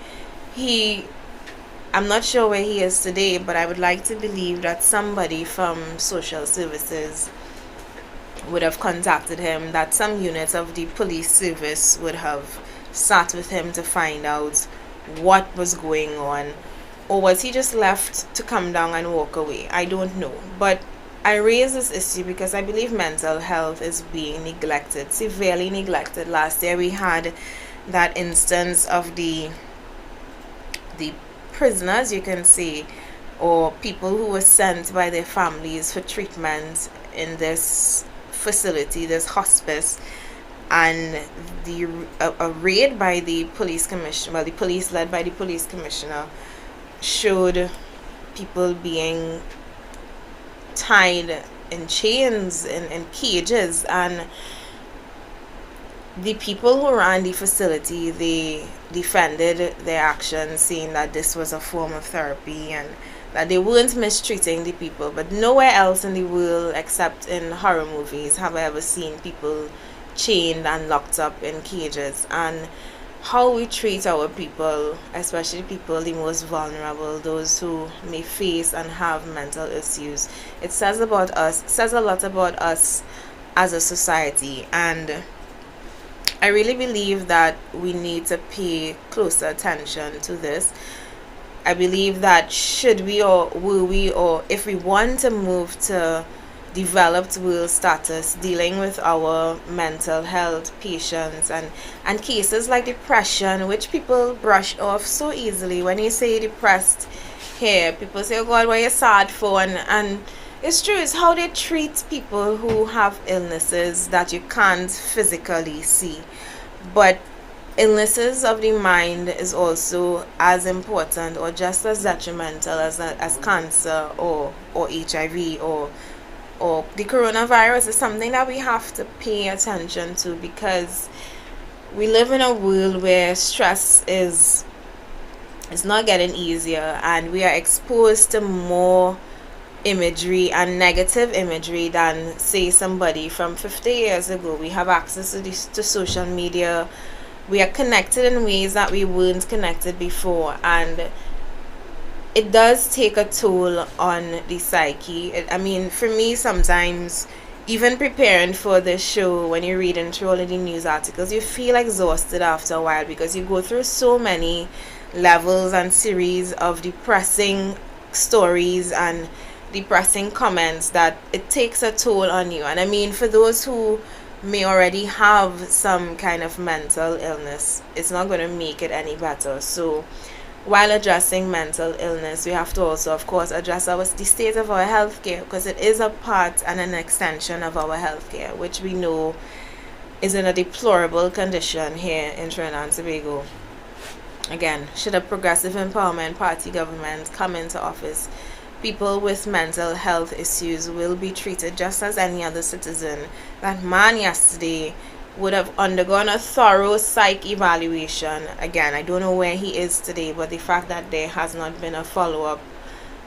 Speaker 1: I'm not sure where he is today, but I would like to believe that somebody from social services would have contacted him, that some units of the police service would have sat with him to find out what was going on. Or was he just left to come down and walk away? I don't know. But I raise this issue because I believe mental health is being neglected, severely neglected. Last year we had that instance of the prisoners, you can say, or people who were sent by their families for treatment in this facility, this hospice, and a raid by the police commissioner, well, the police led by the police commissioner, showed people being tied in chains, in cages, and the people who ran the facility, they defended their actions, saying that this was a form of therapy and that they weren't mistreating the people. But nowhere else in the world except in horror movies have I ever seen people chained and locked up in cages. And how we treat our people, especially people the most vulnerable, those who may face and have mental issues, it says a lot about us as a society. And I really believe that we need to pay closer attention to this. I believe that should we, or will we, or if we want to move to developed world status, dealing with our mental health patients and cases like depression, which people brush off so easily. When you say depressed here, people say, oh God, what are you sad for? And it's true, it's how they treat people who have illnesses that you can't physically see. But illnesses of the mind is also as important or just as detrimental as cancer or HIV or the coronavirus. Is something that we have to pay attention to, because we live in a world where stress is not getting easier, and we are exposed to more imagery and negative imagery than, say, somebody from 50 years ago. We have access to social media. We are connected in ways that we weren't connected before, and it does take a toll on the psyche. I mean, for me, sometimes, even preparing for this show, when you're reading through all of the news articles, you feel exhausted after a while, because you go through so many levels and series of depressing stories and depressing comments that it takes a toll on you. And I mean, for those who may already have some kind of mental illness, it's not going to make it any better. So while addressing mental illness, we have to also, of course, address the state of our healthcare, because it is a part and an extension of our healthcare, which we know is in a deplorable condition here in Trinidad and Tobago. Again, should a progressive empowerment party government come into office, people with mental health issues will be treated just as any other citizen. That man yesterday would have undergone a thorough psych evaluation. Again, I don't know where he is today, but the fact that there has not been a follow-up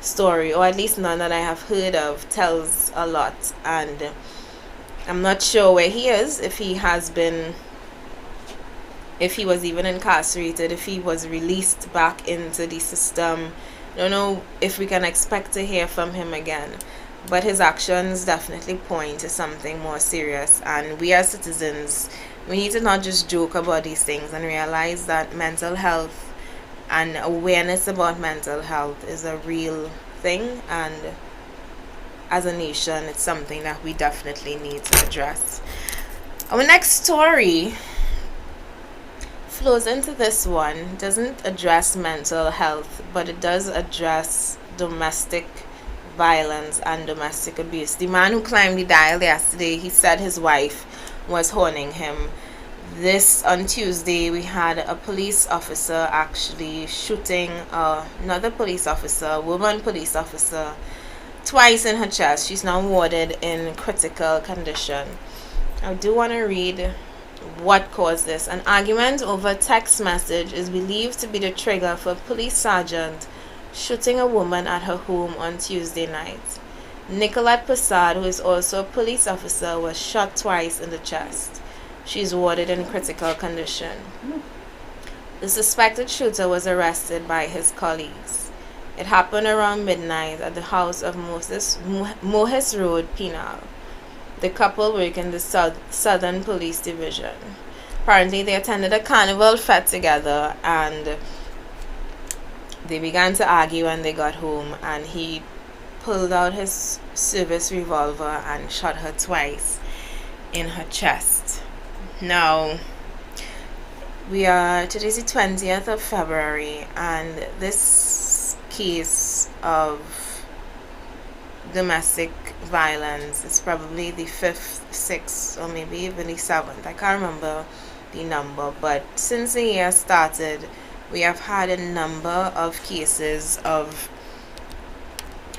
Speaker 1: story, or at least none that I have heard of, tells a lot. And I'm not sure where he is, if he has been, if he was even incarcerated, if he was released back into the system. I don't know if we can expect to hear from him again. But his actions definitely point to something more serious. And we as citizens, we need to not just joke about these things and realize that mental health and awareness about mental health is a real thing. And as a nation, it's something that we definitely need to address. Our next story flows into this one. Doesn't address mental health, but it does address domestic violence and domestic abuse. The man who climbed the dial yesterday, he said his wife was haunting him. This on Tuesday, we had a police officer actually shooting another police officer, a woman police officer, twice in her chest. She's now warded in critical condition. I do want to read what caused this. An argument over text message is believed to be the trigger for police sergeant shooting a woman at her home on Tuesday night. Nicolette Passad, who is also a police officer, was shot twice in the chest. She is warded in critical condition. The suspected shooter was arrested by his colleagues. It happened around midnight at the house of Mohis Road, Penal. The couple work in the Southern Police Division. Apparently, they attended a carnival fete together and they began to argue when they got home, and he pulled out his service revolver and shot her twice in her chest. Now, today's the 20th of February, and this case of domestic violence is probably the 5th, 6th, or maybe even the 7th. I can't remember the number, but since the year started, we have had a number of cases of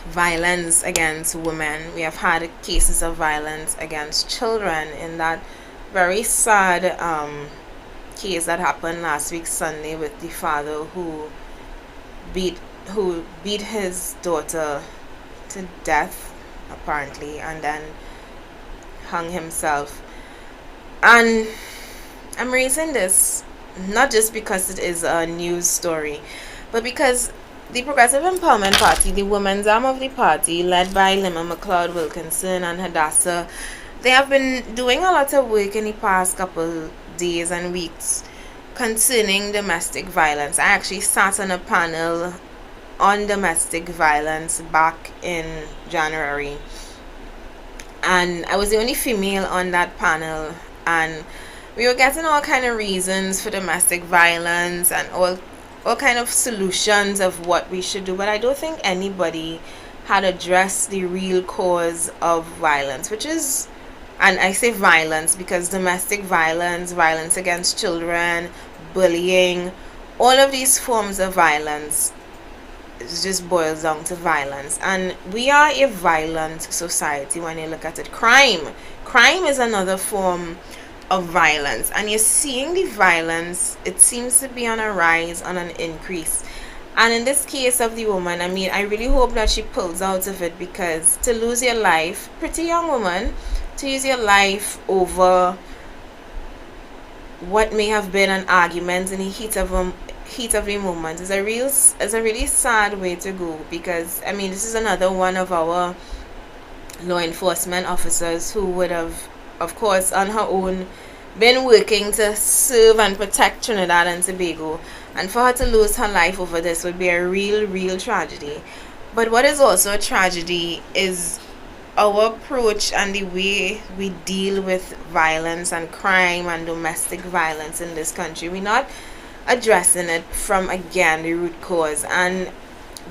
Speaker 1: violence against women. We have had cases of violence against children. In that very sad case that happened last week Sunday with the father who beat his daughter to death apparently, and then hung himself. And I'm raising this not just because it is a news story, but because the Progressive Empowerment Party, the women's arm of the party, led by Lima McLeod Wilkinson and Hadassah, they have been doing a lot of work in the past couple days and weeks concerning domestic violence. I actually sat on a panel on domestic violence back in January, and I was the only female on that panel, and we were getting all kind of reasons for domestic violence and all kind of solutions of what we should do, but I don't think anybody had addressed the real cause of violence, which is, and I say violence because domestic violence, violence against children, bullying, all of these forms of violence, it just boils down to violence. And we are a violent society when you look at it. Crime is another form of violence, and you're seeing the violence, it seems to be on a rise, on an increase. And in this case of the woman, I mean, I really hope that she pulls out of it, because to lose your life, pretty young woman, to use your life over what may have been an argument in the heat of the moment is a really sad way to go. Because I mean, this is another one of our law enforcement officers who would have, of course, on her own, been working to serve and protect Trinidad and Tobago, and for her to lose her life over this would be a real tragedy. But what is also a tragedy is our approach and the way we deal with violence and crime and domestic violence in this country. We're not addressing it from, again, the root cause. And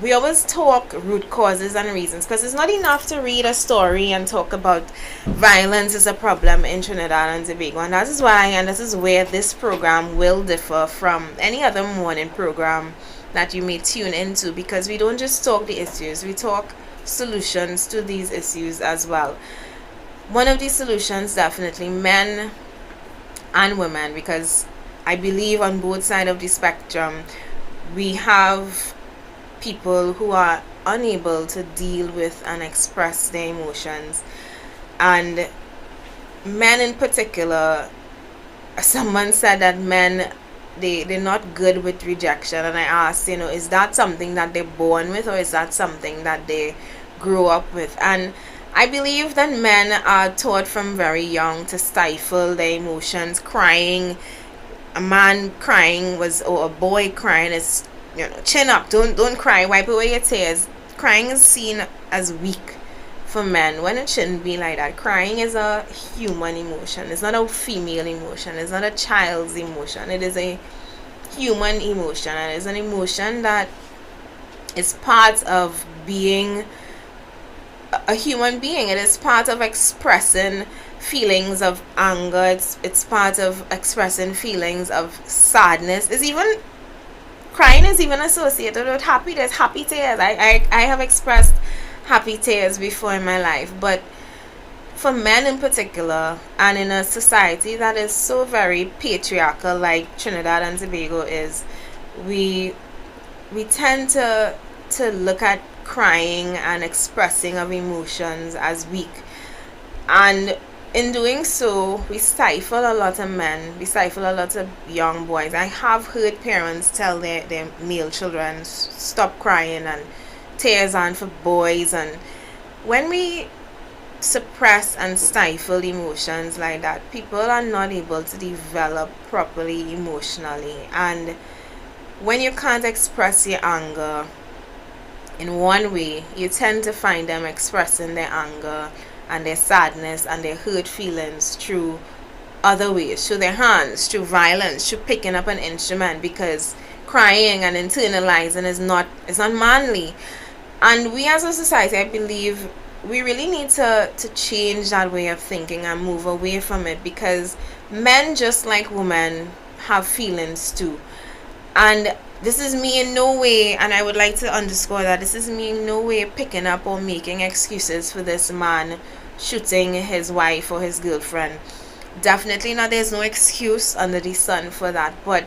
Speaker 1: we always talk root causes and reasons, because it's not enough to read a story and talk about violence is a problem in Trinidad and Tobago. And that is why, and this is where this program will differ from any other morning program that you may tune into, because we don't just talk the issues, we talk solutions to these issues as well. One of these solutions, definitely men and women, because I believe on both sides of the spectrum we have people who are unable to deal with and express their emotions, and men in particular, someone said that men, they're not good with rejection, and I asked, is that something that they're born with, or is that something that they grew up with? And I believe that men are taught from very young to stifle their emotions. Crying, a man crying or a boy crying is, chin up, don't cry, wipe away your tears. Crying is seen as weak for men when it shouldn't be like that. Crying is a human emotion. It's not a female emotion. It's not a child's emotion. It is a human emotion, and it's an emotion that is part of being a human being. It is part of expressing feelings of anger. It's part of expressing feelings of sadness. It's even crying is even associated with happy. There's happy tears. I have expressed happy tears before in my life, but for men in particular, and in a society that is so very patriarchal like Trinidad and Tobago is, we tend to look at crying and expressing of emotions as weak, and in doing so we stifle a lot of men, we stifle a lot of young boys. I have heard parents tell their male children, stop crying, and tears on for boys. And when we suppress and stifle emotions like that, people are not able to develop properly emotionally. And when you can't express your anger in one way, you tend to find them expressing their anger and their sadness and their hurt feelings through other ways, through their hands, through violence, through picking up an instrument, because crying and internalizing is not manly. And we as a society, I believe, we really need to change that way of thinking and move away from it, because men, just like women, have feelings too. And this is me in no way, and I would like to underscore that this is me in no way picking up or making excuses for this man shooting his wife or his girlfriend. Definitely not. There's no excuse under the sun for that. But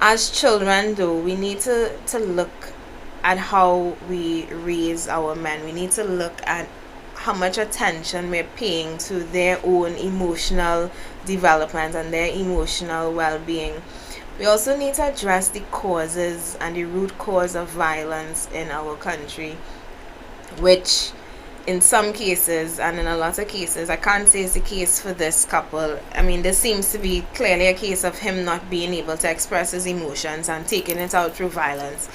Speaker 1: as children, though, we need to look at how we raise our men. We need to look at how much attention we're paying to their own emotional development and their emotional well-being. We also need to address the causes and the root cause of violence in our country, which in some cases, and in a lot of cases, I can't say it's the case for this couple. I mean, this seems to be clearly a case of him not being able to express his emotions and taking it out through violence.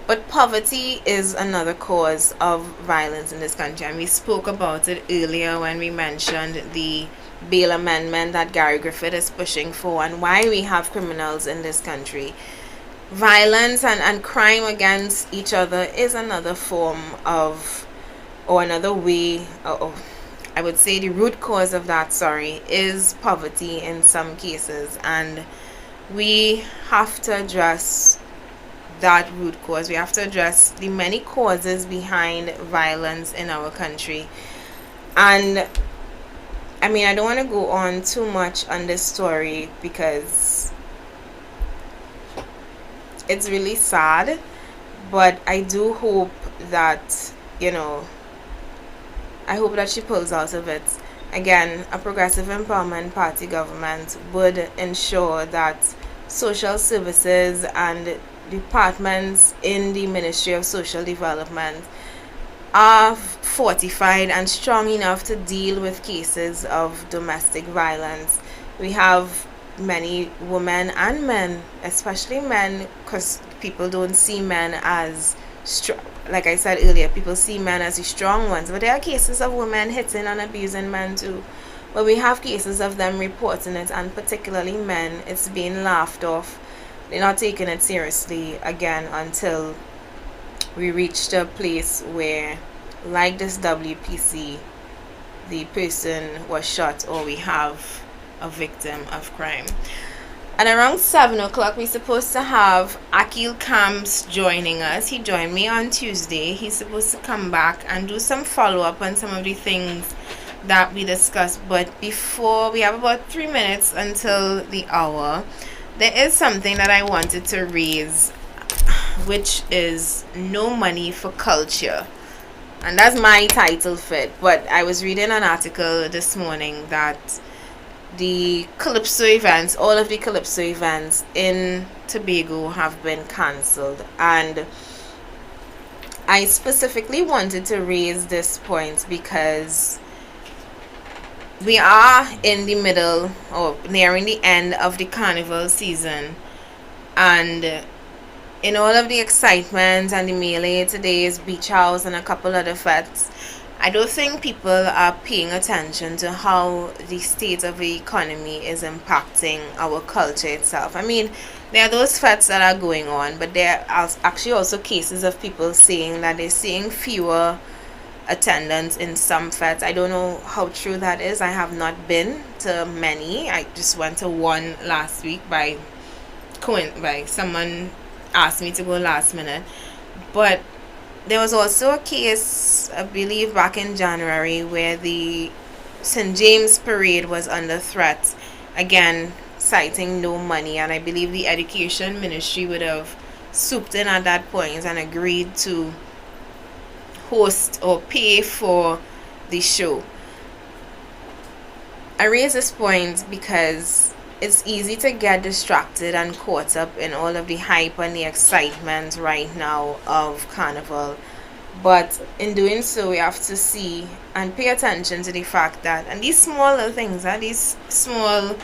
Speaker 1: But poverty is another cause of violence in this country, and we spoke about it earlier when we mentioned the bail amendment that Gary Griffith is pushing for, and why we have criminals in this country. Violence and crime against each other is another form of, or another way, I would say the root cause of that, is poverty in some cases. And we have to address that root cause. We have to address the many causes behind violence in our country. And I mean, I don't want to go on too much on this story because it's really sad, but I do hope that, I hope that she pulls out of it. Again, a Progressive Empowerment Party government would ensure that social services and departments in the Ministry of Social Development are fortified and strong enough to deal with cases of domestic violence. We have many women and men, especially men, because people don't see men as strong. Like I said earlier, people see men as the strong ones, but there are cases of women hitting and abusing men too. But we have cases of them reporting it, and particularly men, it's being laughed off. They're not taking it seriously again until we reach a place where, like this WPC, the person was shot or we have a victim of crime. And around 7 o'clock, we're supposed to have Akil Camps joining us. He joined me on Tuesday. He's supposed to come back and do some follow-up on some of the things that we discussed. But before, we have about 3 minutes until the hour. There is something that I wanted to raise, which is no money for culture. And that's my title fit. But I was reading an article this morning that the Calypso events, all of the Calypso events in Tobago have been cancelled. And I specifically wanted to raise this point because we are in the middle or nearing the end of the carnival season, and in all of the excitement and the melee today's beach house and a couple other fetes, I don't think people are paying attention to how the state of the economy is impacting our culture itself. I mean, there are those fetes that are going on, but there are actually also cases of people saying that they're seeing fewer attendance in some fetes. I don't know how true that is. I have not been to many. I just went to one last week by someone asked me to go last minute. But there was also a case, I believe back in January, where the St. James parade was under threat, again citing no money, and I believe the education ministry would have swooped in at that point and agreed to host or pay for the show. I raise this point because it's easy to get distracted and caught up in all of the hype and the excitement right now of Carnival. But in doing so, we have to see and pay attention to the fact that, and these small little things, these small,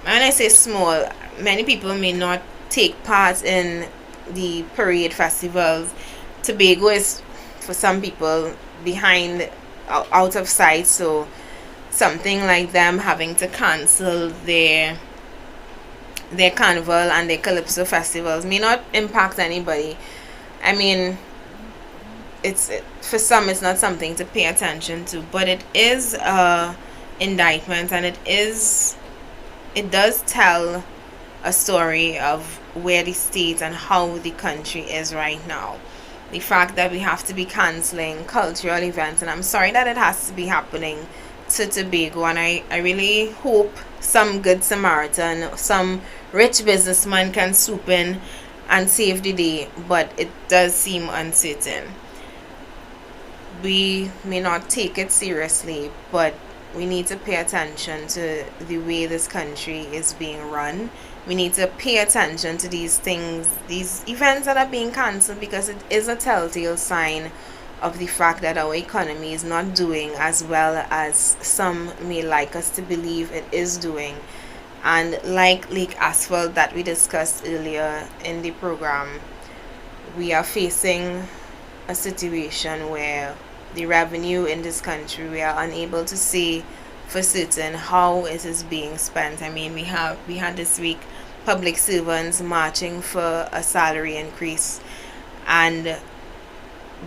Speaker 1: when I say small, many people may not take part in the parade festivals. Tobago is, for some people, behind, out of sight, so something like them having to cancel their carnival and their calypso festivals may not impact anybody. I mean, for some it's not something to pay attention to, but it is a indictment, and it does tell a story of where the state and how the country is right now. The fact that we have to be canceling cultural events, and I'm sorry that it has to be happening to Tobago, and I really hope some good Samaritan, some rich businessman can swoop in and save the day, but it does seem uncertain. We may not take it seriously, but we need to pay attention to the way this country is being run. We need to pay attention to these things, these events that are being cancelled, because it is a telltale sign of the fact that our economy is not doing as well as some may like us to believe it is doing. And like Lake Asphalt that we discussed earlier in the program, we are facing a situation where the revenue in this country, we are unable to see for certain how it is being spent. I mean, we had this week public servants marching for a salary increase, and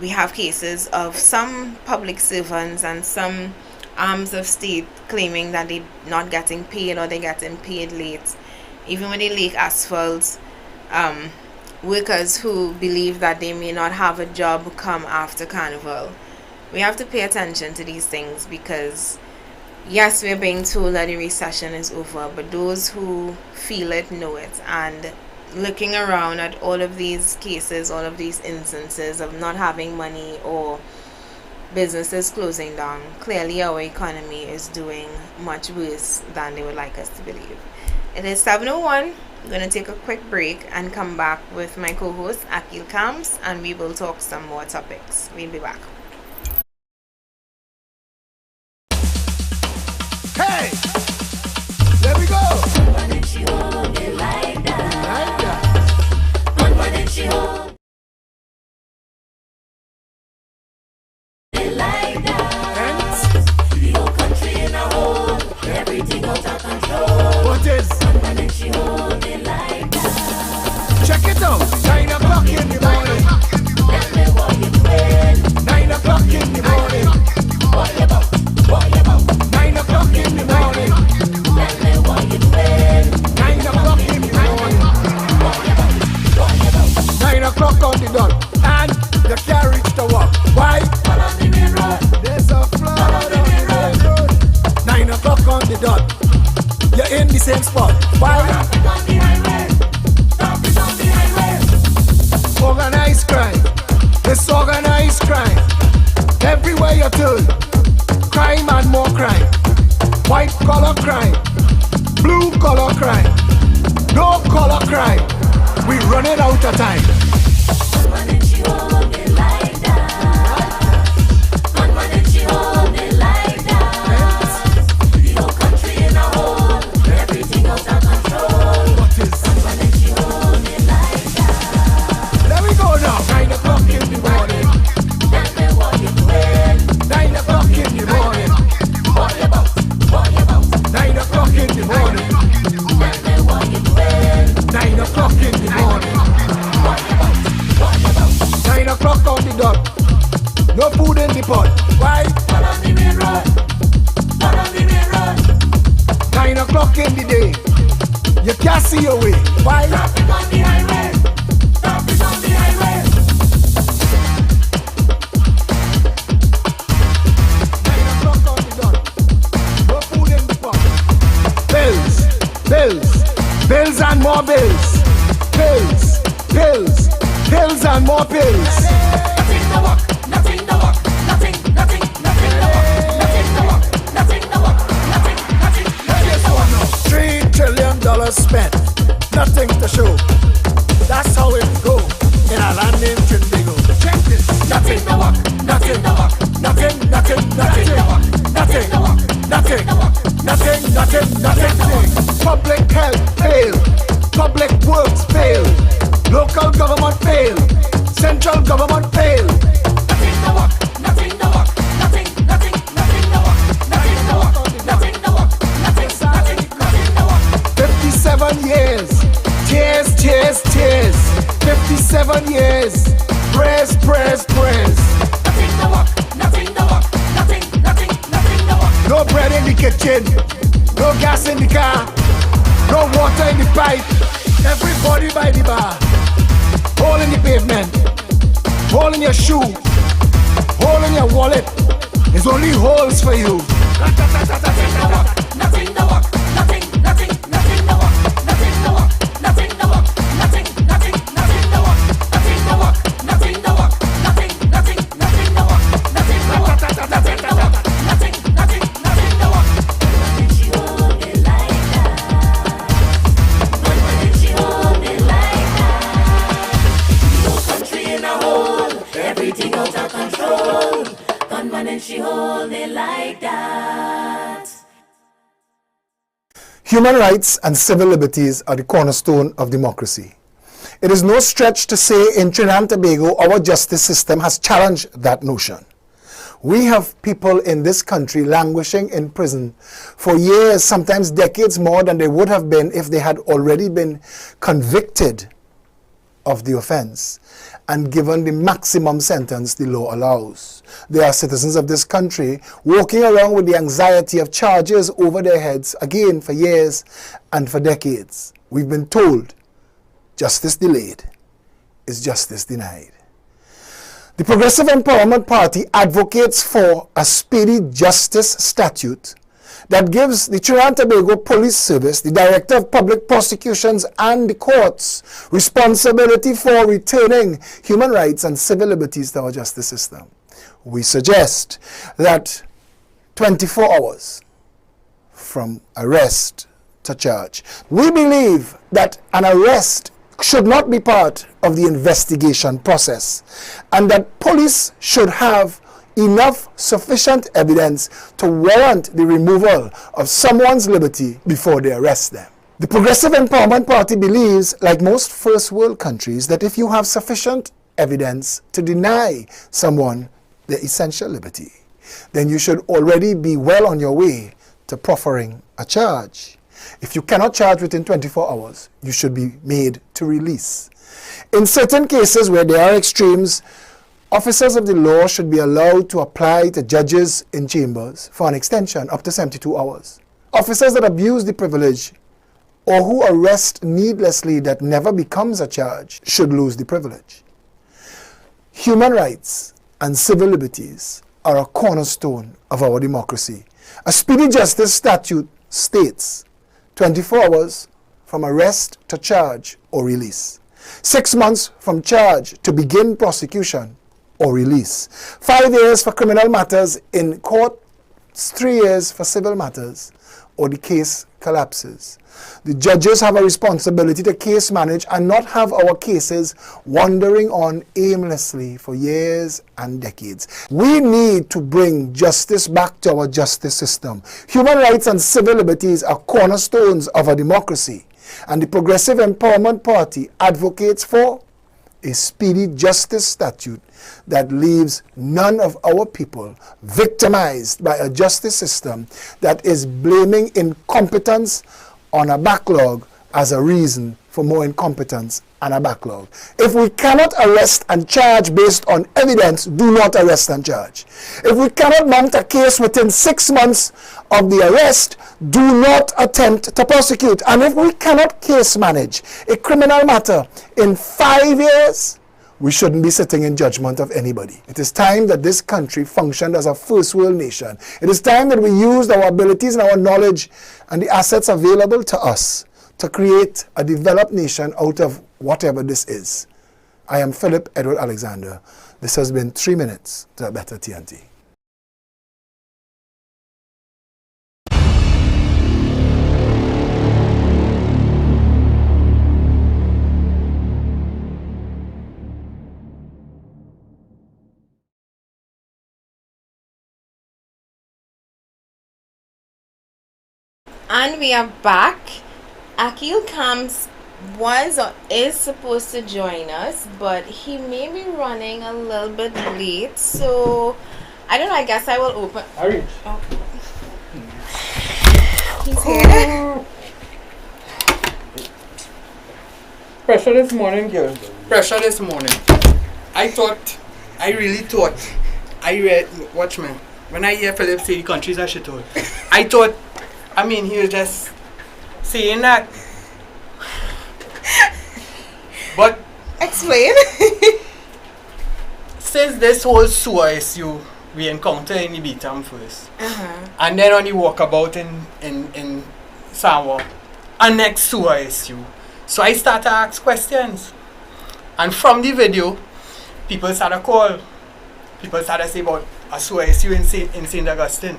Speaker 1: we have cases of some public servants and some arms of state claiming that they're not getting paid, or they're getting paid late. Even when they Lake Asphalt, workers who believe that they may not have a job come after Carnival. We have to pay attention to these things, because yes, we're being told that the recession is over, but those who feel it know it. And looking around at all of these cases, all of these instances of not having money or businesses closing down, clearly our economy is doing much worse than they would like us to believe. It is 7:01. I'm going to take a quick break and come back with my co-host Akil Camps, and we will talk some more topics. We'll be back.
Speaker 8: Hey! There we go! What is? Check it out! 9 o'clock in the morning. 9 o'clock. good. Crime and more crime. White collar crime. Blue collar crime. No collar crime. We running out of time. No food in the pot. Why? Not on the main road. Not on the main road. 9 o'clock in the day. You can't see your way. Why? Traffic on the highway. Traffic on the highway. 9 o'clock on the dot. No food in the pot. Bills, bills, bills and more bills. Bills, bills, bills and more bills. Nothing to work. Nothing to work, nothing to work, nothing to work, nothing to work, nothing to work. $3 trillion spent, nothing to show. That's how it go in a land named Trinbago. Check this. Nothing to work, nothing to work, nothing to work, nothing to work, nothing. Public health fail, public works fail, local government fail, central government fail. 57 years, tears, tears, tears. 57 years, prayers, prayers, prayers. Nothing to work, nothing to work, nothing to work. No bread in the kitchen, no gas in the car, no water in the pipe. Everybody by the bar, hole in the pavement, hole in your shoe, hole in your wallet. There's only holes for you. Nothing to work, nothing to work, nothing to work, nothing to work, nothing to work, nothing to work, nothing to work, nothing to work, nothing to work, nothing to work, nothing to work, nothing to work, nothing to work. When she hold it like that, when she hold it like that, the whole country in a hole, everything out of control. Gunman and she hold it like that. Human rights and civil liberties are the cornerstone of democracy. It is no stretch to say in Trinidad and Tobago our justice system has challenged that notion. We have people in this country languishing in prison for years, sometimes decades more than they would have been if they had already been convicted of the offense and given the maximum sentence the law allows. They are citizens of this country walking around with the anxiety of charges over their heads again for years and for decades. We've been told justice delayed is justice denied. The Progressive Empowerment Party advocates for a speedy justice statute that gives the Trinidad and Tobago Police Service, the Director of Public Prosecutions and the courts responsibility for returning human rights and civil liberties to our justice system. We suggest that 24 hours from arrest to charge. We believe that an arrest should not be part of the investigation process and that police should have enough sufficient evidence to warrant the removal of someone's liberty before they arrest them. The Progressive Empowerment Party believes, like most first world countries, that if you have sufficient evidence to deny someone their essential liberty, then you should already be well on your way to proffering a charge. If you cannot charge within 24 hours, you should be made to release. In certain cases where there are extremes, officers of the law should be allowed to apply to judges in chambers for an extension up to 72 hours. Officers that abuse the privilege or who arrest needlessly that never becomes a charge should lose the privilege. Human rights and civil liberties are a cornerstone of our democracy. A speedy justice statute states 24 hours from arrest to charge or release, 6 months from charge to begin prosecution, or release. 5 years for criminal matters in court, 3 years for civil matters, or the case collapses. The judges have a responsibility to case manage and not have our cases wandering on aimlessly for years and decades. We need to bring justice back to our justice system. Human rights and civil liberties are cornerstones of a democracy, and the Progressive Empowerment Party advocates for a speedy justice statute that leaves none of our people victimized by a justice system that is blaming incompetence on a backlog as a reason for more incompetence and a backlog. If we cannot arrest and charge based on evidence, do not arrest and charge. If we cannot mount a case within 6 months of the arrest, do not attempt to prosecute. And if we cannot case manage a criminal matter in 5 years, we shouldn't be sitting in judgment of anybody. It is time that this country functioned as a first world nation. It is time that we used our abilities and our knowledge and the assets available to us to create a developed nation out of whatever this is. I am Philip Edward Alexander. This has been 3 minutes to a better TNT.
Speaker 1: And we are back. Akil Camps was or is supposed to join us, but he may be running a little bit late, so I don't know, I guess I will open.
Speaker 9: Hurry.
Speaker 1: Oh. He's here.
Speaker 9: Pressure this morning, girl. Pressure this morning. I really thought, watch me. When I hear Philip say the countries are shithole, I thought, he was just saying that. But
Speaker 1: explain.
Speaker 9: Since this whole sewer issue we encountered in the Beatam first, and then on the walkabout in Sawa, and next sewer issue, so I started to ask questions, and from the video, people started to call. People started to say about a sewer issue in St. Augustine.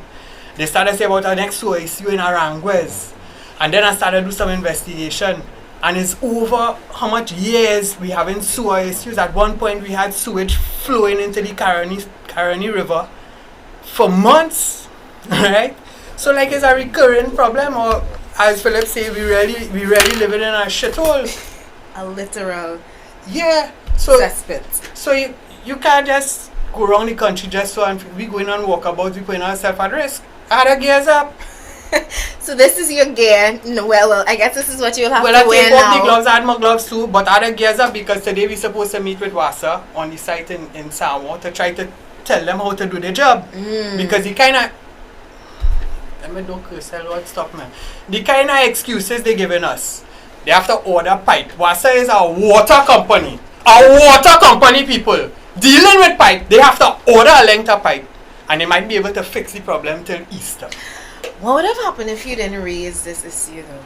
Speaker 9: They started to say about our next sewer issue in Aranguez. And then I started to do some investigation. And it's over how much years we having sewer issues. At one point we had sewage flowing into the Caroni River for months. Right? So like it's a recurring problem, or as Philip said, we really living in a shithole.
Speaker 1: A literal
Speaker 9: cesspit. So you can't just go around the country just so, and we going on walkabouts, we putting ourselves at risk. Add gears up.
Speaker 1: So this is your gear. No, well, I guess this is what you'll have to wear now.
Speaker 9: Well, I take off the gloves, I had my gloves too, but add gears up because today we're supposed to meet with WASA on the site in Samoa to try to tell them how to do their job. Because the kind of, the kind of excuses they're giving us, they have to order pipe. WASA is a water company. A water company, people. Dealing with pipe, they have to order a length of pipe. And they might be able to fix the problem till Easter.
Speaker 1: What would have happened if you didn't raise this issue though?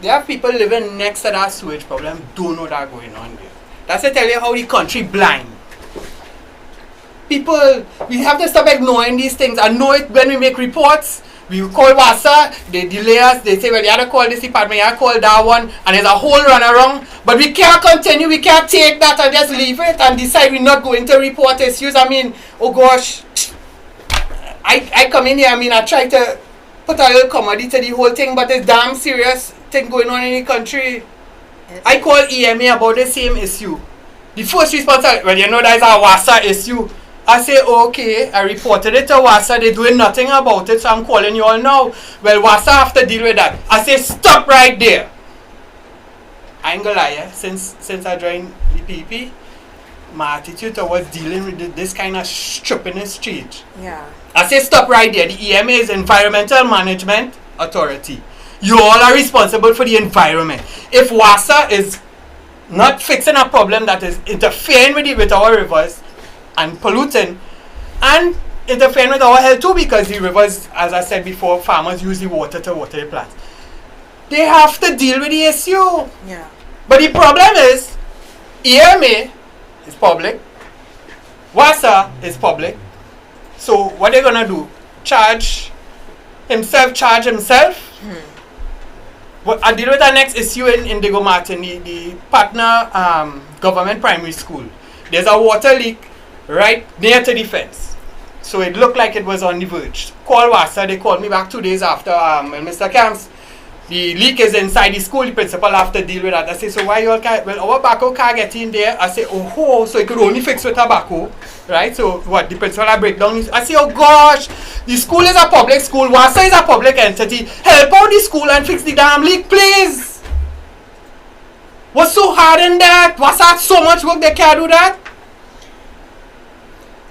Speaker 9: There are people living next to that sewage problem, don't know that going on there. That's to tell you how the country blind. People, we have to stop ignoring these things and know it when we make reports. We call WASA, they delay us, they say, well, you have to call this department, you have to call that one, and there's a whole runaround. But we can't continue, we can't take that and just leave it and decide we're not going to report issues. Oh gosh, I come in here, I try to put a little comedy to the whole thing, but it's damn serious thing going on in the country. I call EMA about the same issue. The first response, well, you know that's a WASA issue. I say, okay, I reported it to WASA, they're doing nothing about it, so I'm calling you all now. Well, WASA have to deal with that. I say, stop right there. I ain't gonna lie, since I joined the PP, my attitude towards dealing with this kind of stupidness change.
Speaker 1: Yeah.
Speaker 9: I say, stop right there. The EMA is Environmental Management Authority. You all are responsible for the environment. If WASA is not fixing a problem that is interfering with our rivers, and polluting, and interfering with our health too, because the rivers, as I said before, farmers use the water to water the plants. They have to deal with the issue.
Speaker 1: Yeah.
Speaker 9: But the problem is, EMA is public. WASA is public. So what they're gonna do? Charge himself. But I deal with our next issue in Indigo Martin, the partner government primary school. There's a water leak right near to the fence. So it looked like it was on the verge. Call WASA, they called me back 2 days after, when Mr. Camps, the leak is inside the school, the principal have to deal with that. I say, so why you all can't, well, our backhoe can't get in there. I say, oh, so it could only fix with a backhoe, right? So what, the principal will break down. I say, oh gosh, the school is a public school, WASA is a public entity. Help out the school and fix the damn leak, please. What's so hard in that? WASA had so much work, they can't do that?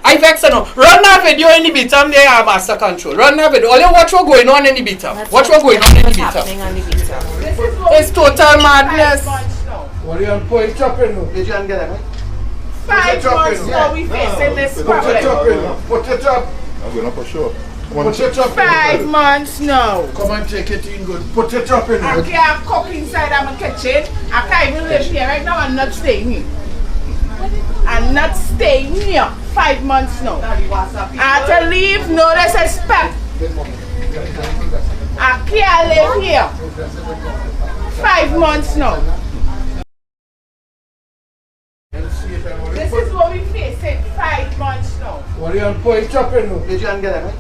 Speaker 9: I vex now. Run that video in the beatum there, Master Control. Run that video. Only watch what's going on in the beatum. Watch what's going on in the beatum. It's total madness.
Speaker 10: What are you on point chopping now?
Speaker 4: Did you get it?
Speaker 10: 5 months now we facing this problem.
Speaker 4: Put it up.
Speaker 10: I'm going up for sure.
Speaker 4: Put it up.
Speaker 10: 5 months now.
Speaker 4: Come and take it in good. Put it up in
Speaker 10: I can't cook inside of my kitchen. I can't even live here right now. I'm not staying here. I'm not staying here. 5 months now. I have to leave, no disrespect. I can't live here. 5 months now. This is what we facing 5 months now.
Speaker 4: What are you on point chopping now? Did you get it?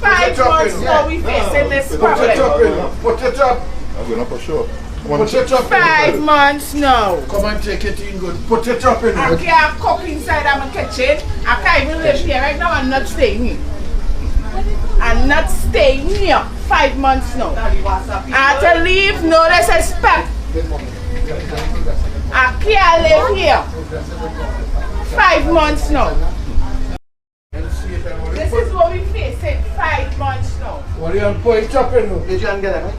Speaker 10: 5 months now we facing this problem.
Speaker 4: Put it up.
Speaker 10: I'm going up for sure.
Speaker 4: Put it up.
Speaker 10: 5 months now.
Speaker 4: Come and take it in good. Put it up in
Speaker 10: I can't cook inside of my kitchen. I can't even live here right now. I'm not staying here. I'm not staying here. 5 months now. I have to leave, no disrespect. I can't live here. 5 months now. This is what we facing 5 months now.
Speaker 4: What are you on point chopping now? Did you get it?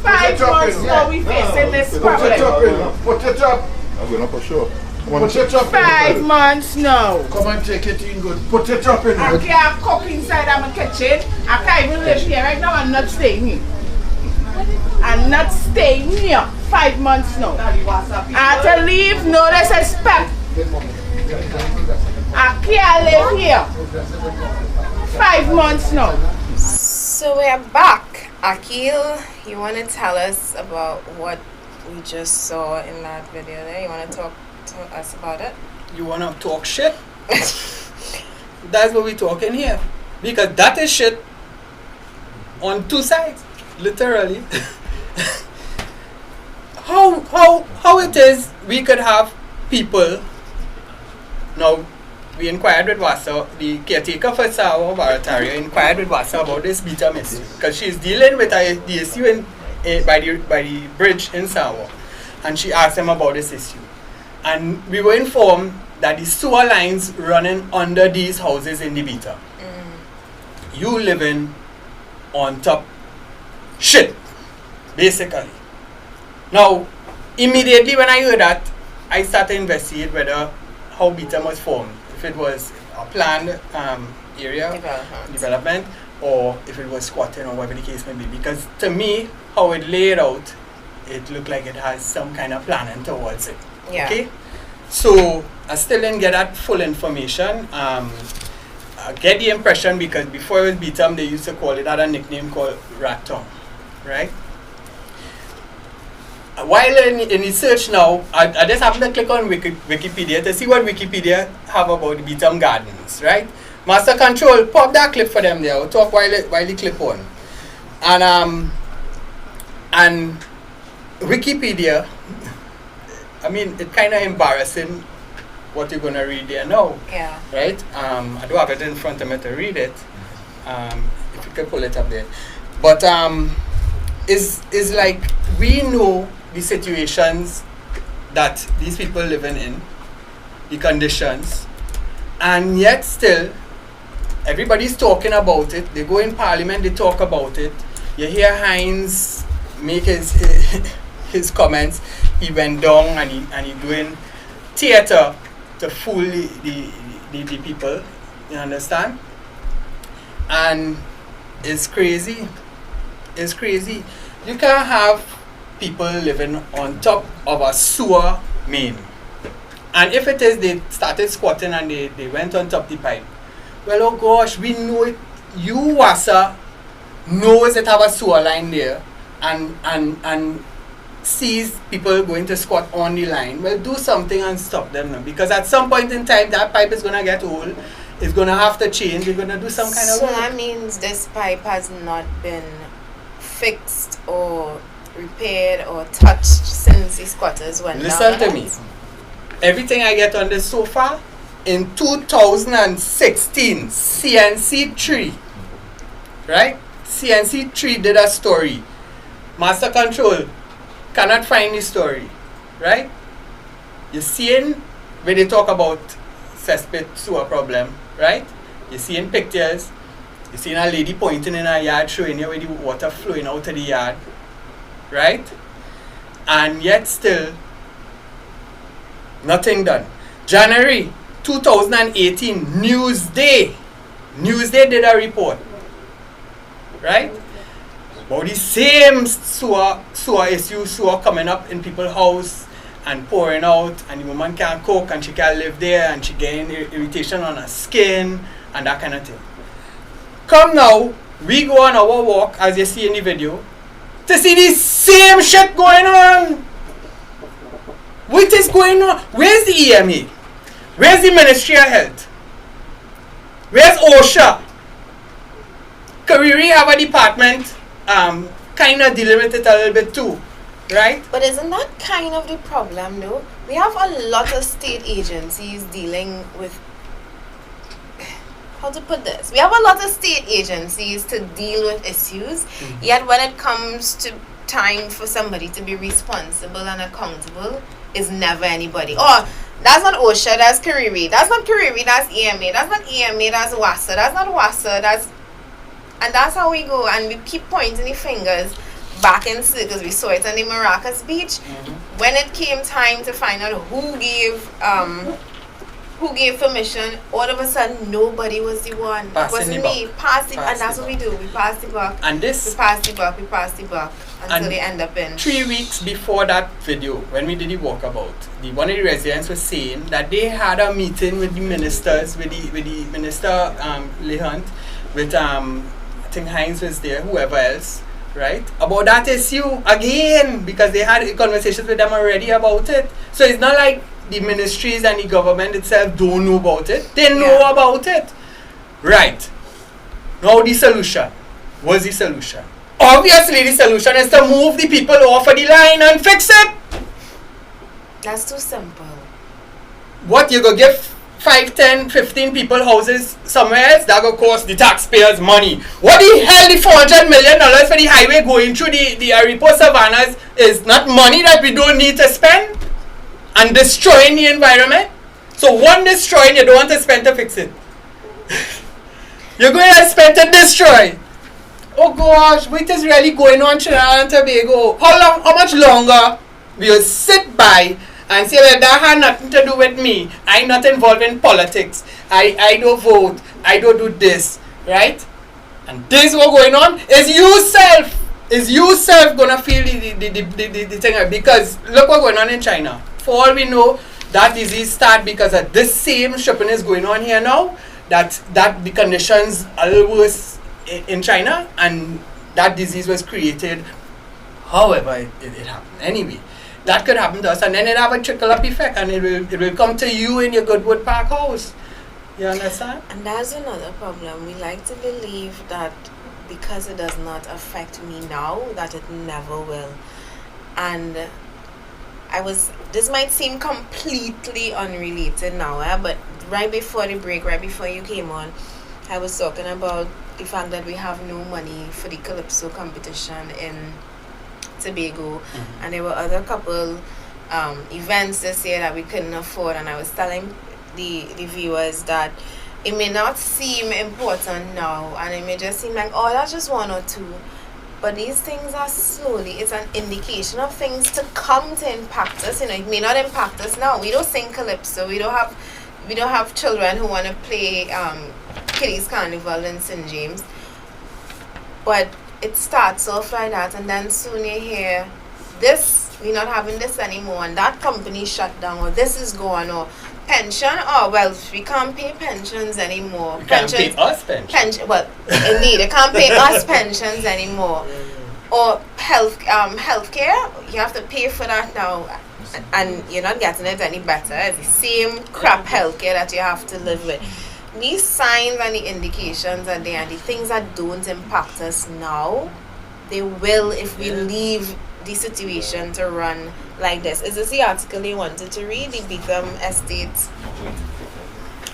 Speaker 10: 5 months now we facing this problem.
Speaker 4: Put it up.
Speaker 10: I'm going up for sure.
Speaker 4: Put it up.
Speaker 10: 5 months now.
Speaker 4: Come and take it in good. Put it up in
Speaker 10: I can't cook inside of my kitchen. I can't even live here right now. I'm not staying here. I'm not staying here. 5 months now. I have to leave, no disrespect. I can't live here. 5 months now.
Speaker 1: So we're back. Akil, you want to tell us about what we just saw in that video there? You want to talk to us about it?
Speaker 9: You want to talk shit? That's what we're talking here. Because that is shit on two sides. Literally. How it is we could have people. Now, we inquired with WASA, the caretaker for Sawa, Barataria, inquired with WASA about this beta issue. Because she's dealing with the issue by the bridge in Sawa. And she asked them about this issue. And we were informed that the sewer lines running under these houses in the beta. You living on top shit, basically. Now, immediately when I heard that, I started to investigate whether how beta was formed. If it was a planned area development, or if it was squatting, or whatever the case may be. Because to me, how it laid out, it looked like it has some kind of planning towards it.
Speaker 1: Yeah.
Speaker 9: Okay? So I still didn't get that full information. I get the impression because before it was Beatum, they used to call it, had a nickname called Rat Town, right? While in the search now, I just happened to click on Wikipedia to see what Wikipedia have about the Beatum Gardens, right? Master Control, pop that clip for them there. We'll talk while the clip on. And Wikipedia, I mean, it's kind of embarrassing what you're going to read there now.
Speaker 1: Yeah.
Speaker 9: Right? I do have it in front of me to read it. If you could pull it up there. But it's like we know the situations that these people living in, the conditions, and yet still everybody's talking about it. They go in parliament, they talk about it. You hear Hines make his comments. He went down and he doing theater to fool the people. You understand? And it's crazy. It's crazy. You can't have people living on top of a sewer main. And if it is, they started squatting and they went on top the pipe. Well, oh gosh, we know it. You, Wassa, knows it have a sewer line there and sees people going to squat on the line. Well, do something and stop them now. Because at some point in time, that pipe is going to get old. It's going to have to change. You're going to do some kind of
Speaker 1: So
Speaker 9: work.
Speaker 1: that means this pipe has not been fixed or repaired or touched since the squatters went
Speaker 9: Listen
Speaker 1: down.
Speaker 9: to me. Everything I get on this so far, in 2016, CNC3, right? CNC3 did a story. Master Control cannot find the story, right? You're seeing where they talk about cesspit sewer problem, right? You're seeing pictures. You're seeing a lady pointing in her yard showing you where the water flowing out of the yard, right? And yet still, nothing done. January 2018, Newsday did a report, right? About the same sewer issue, sewer coming up in people's house and pouring out, and the woman can't cook and she can't live there and she getting irritation on her skin and that kind of thing. Come now, we go on our walk, as you see in the video, to see the same shit going on. What is going on? Where's the EMA? Where's the Ministry of Health? Where's OSHA? Kariri have a department kind of dealing with it a little bit too, right?
Speaker 1: But isn't that kind of the problem though? We have a lot of state agencies dealing with, how to put this? We have a lot of state agencies to deal with issues, yet when it comes to time for somebody to be responsible and accountable, is never anybody. Oh, that's not OSHA, that's Kariri. That's not Kariri, that's EMA. That's not EMA, that's WASA. That's not WASA, that's... And that's how we go, and we keep pointing the fingers back in circles. We saw it on the Maracas Beach. When it came time to find out who gave permission, all of a sudden nobody was the one. It wasn't me. And that's what we do. We pass the buck.
Speaker 9: And this,
Speaker 1: we pass the buck until they end up in.
Speaker 9: 3 weeks before that video, when we did the walkabout, one of the residents was saying that they had a meeting with the ministers, with the minister Lehunt, with I think Hines was there, whoever else, right? About that issue again, because they had conversations with them already about it. So it's not like the ministries and the government itself don't know about it. They know about it. Right. Now the solution. What's the solution? Obviously the solution is to move the people off of the line and fix it.
Speaker 1: That's too simple.
Speaker 9: What, you go give 5, 10, 15 people houses somewhere else? That will cost the taxpayers money. What the hell, the $400 million for the highway going through the Aripo Savannas is not money that we don't need to spend? And destroying the environment? So one destroying, you don't want to spend to fix it. You're going to spend to destroy. Oh gosh, what is really going on in Trinidad and Tobago? How much longer will sit by and say, well, that had nothing to do with me. I'm not involved in politics. I don't vote. I don't do this. Right? And this is what's going on. Is yourself going to feel the thing? Because look what's going on in China. For all we know, that disease started because of this same shipping is going on here now. That the conditions are a little worse in China. And that disease was created. However, it happened. Anyway. That could happen to us, and then it have a trickle-up effect, and it will come to you in your Goodwood Park house. You understand?
Speaker 1: And that's another problem. We like to believe that because it does not affect me now, that it never will. And this might seem completely unrelated now, but right before the break, right before you came on, I was talking about the fact that we have no money for the Calypso competition in Tobago, and there were other couple events this year that we couldn't afford, and I was telling the viewers that it may not seem important now, and it may just seem like, oh, that's just 1 or 2, but these things are slowly, it's an indication of things to come to impact us. It may not impact us now. We don't sing Calypso, we don't have children who want to play Kitty's Carnival in St. James, but it starts off like that, and then soon you hear this we're not having this anymore, and that company shut down, or this is gone, or pension, oh well, we can't pay pensions anymore.
Speaker 9: You can't pay us pensions.
Speaker 1: Well, indeed, they can't pay us pensions anymore. Or healthcare, you have to pay for that now, and you're not getting it any better. It's the same crap healthcare that you have to live with. These signs and the indications are there, and the things that don't impact us now, they will if we leave the situation to run like this. Is this the article you wanted to read? The Beetham Estate,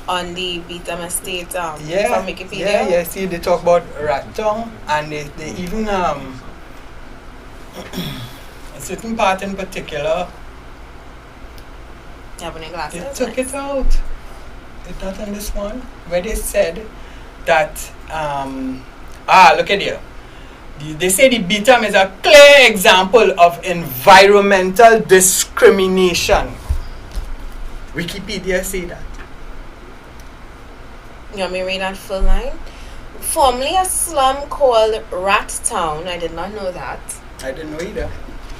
Speaker 1: on the Beetham Estate from Wikipedia?
Speaker 9: Yeah. See, they talk about rat tongue, and they even a certain part in particular.
Speaker 1: You have any glasses?
Speaker 9: They took it out. It's not on this one, where they said that look at here. They say the Beetham is a clear example of environmental discrimination. Wikipedia say that.
Speaker 1: You want me to read that full line? Formerly a slum called Rat Town. I did not know that.
Speaker 9: I didn't know either.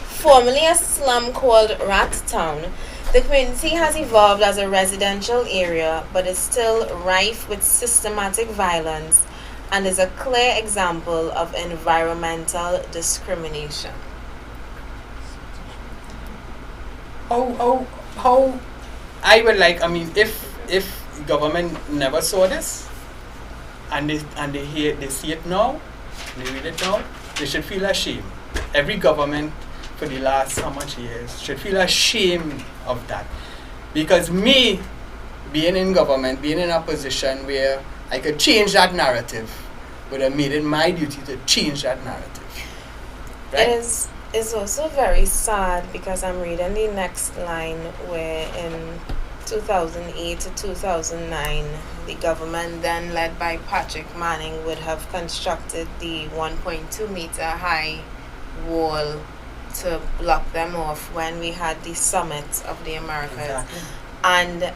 Speaker 1: Formerly a slum called Rat Town, the community has evolved as a residential area, but is still rife with systematic violence and is a clear example of environmental discrimination.
Speaker 9: How I would like, I mean, if government never saw this and they see it now, they read it now, they should feel ashamed. Every government for the last how much years should feel ashamed of that, because me being in government, being in a position where I could change that narrative, would have made it my duty to change that narrative. Right?
Speaker 1: It's also very sad, because I'm reading the next line where in 2008 to 2009 the government then led by Patrick Manning would have constructed the 1.2 meter high wall to block them off when we had the summit of the Americas.
Speaker 9: Exactly.
Speaker 1: And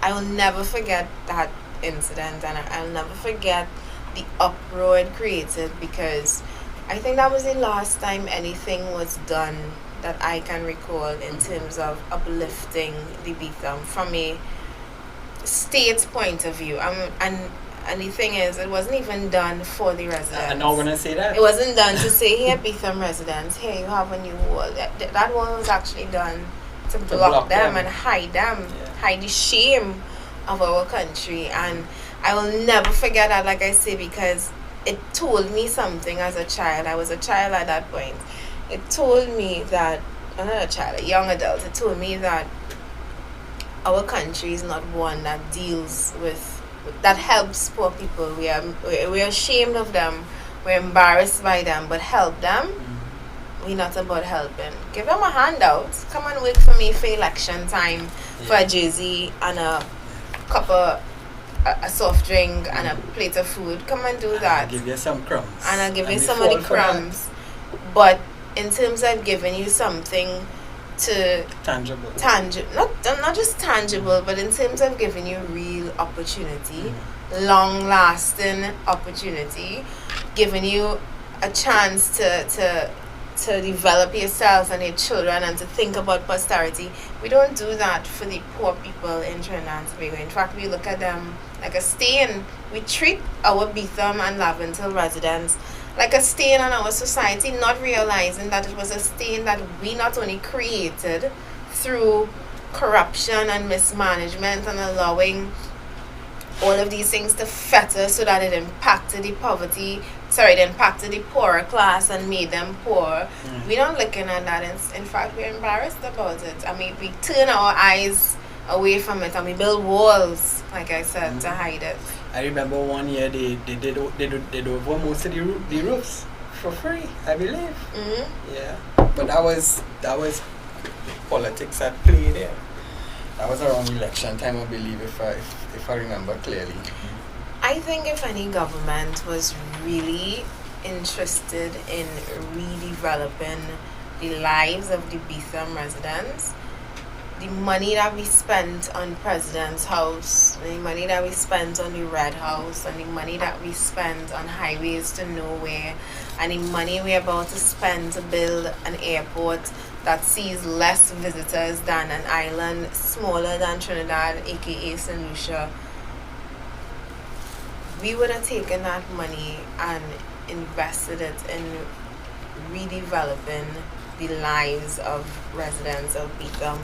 Speaker 1: I will never forget that incident, and I'll never forget the uproar it created, because I think that was the last time anything was done that I can recall in terms of uplifting the Beetham from a state's point of view. And the thing is, it wasn't even done for the residents.
Speaker 9: I'm not going to say that.
Speaker 1: It wasn't done to say, here, Beetham residents, here, you have a new wall. That wall was actually done to block them and hide them, hide the shame of our country. And I will never forget that, like I say, because it told me something as a child. I was a child at that point. It told me that, I'm not a child, a young adult, it told me that our country is not one that deals with, that helps poor people. We're ashamed of them, we're embarrassed by them, but help them, we're not about helping. Give them a handout. Come and work for me for election time for a jersey and a cup of a soft drink and a plate of food. Come and do that.
Speaker 9: I'll give you some crumbs.
Speaker 1: And I'll give you some of the crumbs. But in terms of giving you something to
Speaker 9: tangible,
Speaker 1: not just tangible, but in terms of giving you real opportunity, long-lasting opportunity, giving you a chance to develop yourself and your children and to think about posterity. We don't do that for the poor people in Trinidad and Tobago. In fact, we look at them like a stain. We treat our Beetham and Laventille residents like a stain on our society, not realizing that it was a stain that we not only created through corruption and mismanagement and allowing all of these things to fetter so that it impacted the poorer class and made them poor. We're not looking at that. In fact, we're embarrassed about it. I mean, we turn our eyes away from it and we build walls, like I said, to hide it.
Speaker 9: I remember one year they did over most of the roofs for free, I believe. Yeah, but that was politics at play there. That was around election time, I believe, if I remember clearly.
Speaker 1: I think if any government was really interested in redeveloping the lives of the Beetham residents, the money that we spent on President's House, the money that we spent on the Red House, and the money that we spent on highways to nowhere, and the money we're about to spend to build an airport that sees less visitors than an island smaller than Trinidad, aka St. Lucia, we would have taken that money and invested it in redeveloping the lives of residents of Beacom.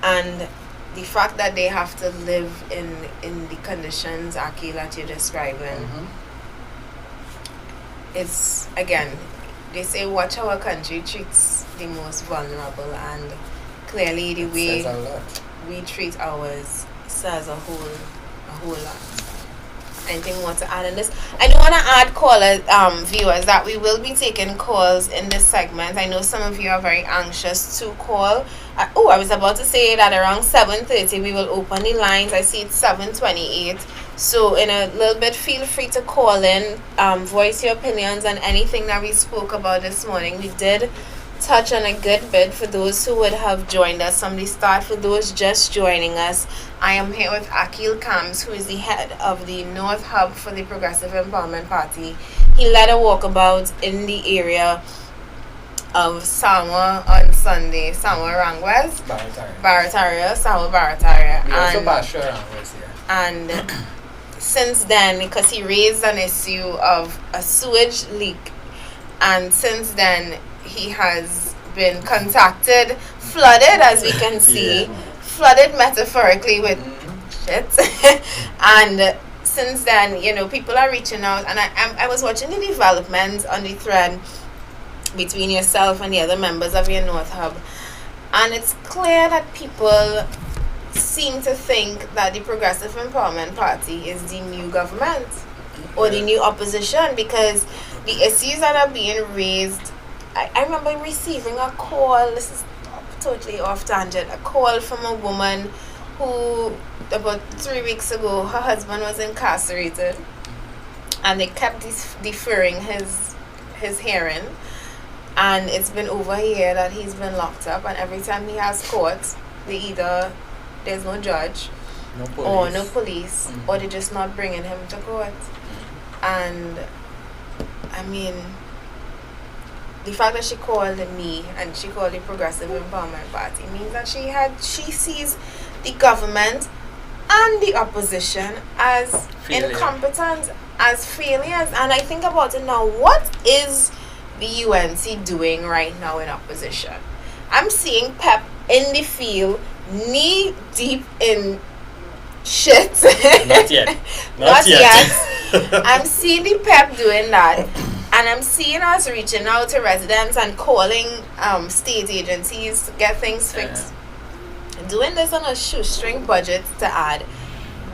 Speaker 1: And the fact that they have to live in the conditions, Aki, that you're describing, is, again, they say watch how a country treats the most vulnerable, and clearly the way we treat ours says a whole lot. Anything more to add on this? I do want to add callers, viewers, that we will be taking calls in this segment. I know some of you are very anxious to call. I was about to say that around 7:30 we will open the lines. I see it's 7:28. So in a little bit, feel free to call in, voice your opinions on anything that we spoke about this morning. We did touch on a good bit for those who would have joined us from the start. For those just joining us, I am here with Akil Kams, who is the head of the North Hub for the Progressive Empowerment Party. He led a walkabout in the area of Samoa on Sunday. Samoa Rangwas? Barataria. Samoa Barataria.
Speaker 9: We also passed Rangwas here.
Speaker 1: And since then, because he raised an issue of a sewage leak, and since then he has been contacted, flooded, as we can see, flooded metaphorically with shit. And since then, people are reaching out, and I was watching the developments on the thread between yourself and the other members of your North Hub, and it's clear that people seem to think that the Progressive Empowerment Party is the new government or the new opposition, because the issues that are being raised, I remember receiving a call, this is totally off tangent, a call from a woman who about 3 weeks ago, her husband was incarcerated and they kept deferring his hearing, and it's been over a year that he's been locked up, and every time he has court, there's no judge or no police, or they're just not bringing him to court. And I mean, the fact that she called me and she called the Progressive Empowerment Party means that she sees the government and the opposition as incompetent, as failures. And I think about it now, what is the UNC doing right now in opposition? I'm seeing Pep in the field, knee deep in shit.
Speaker 11: Not yet.
Speaker 1: Not yet. I'm seeing the Pep doing that. And I'm seeing us reaching out to residents and calling state agencies to get things fixed. Doing this on a shoestring budget to add.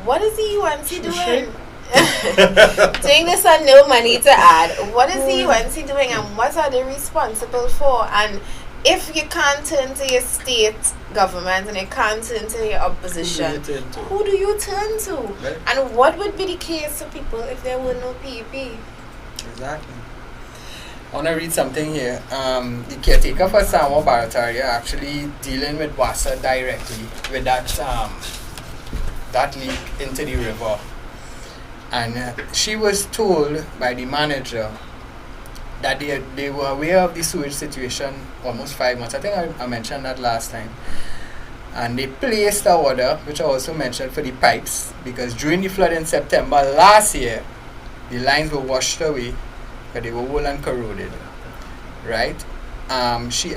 Speaker 1: What is the UNC doing? Doing this on no money to add. What is the UNC doing, and what are they responsible for? And if you can't turn to your state government and you can't turn to your opposition, who do you turn to? Right. And what would be the case for people if there were no PEP?
Speaker 9: Exactly. I want to read something here. The caretaker for Samoa Barataria actually dealing with WASA directly with that leak into the river. And she was told by the manager that they were aware of the sewage situation almost 5 months. I think I mentioned that last time. And they placed the order, which I also mentioned, for the pipes, because during the flood in September last year, the lines were washed away because they were old and corroded. Right? She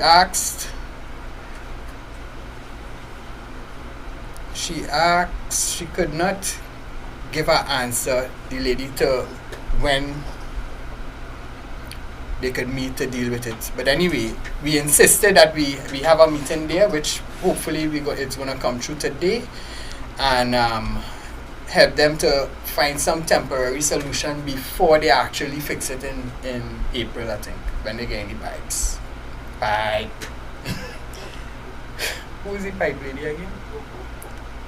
Speaker 9: could not give her answer, the lady, to when they could meet to deal with it. But anyway, we insisted that we have a meeting there, which hopefully it's going to come through today, and help them to find some temporary solution before they actually fix it in April, I think, when they get the pipes. Pipe. Who is the pipe lady again?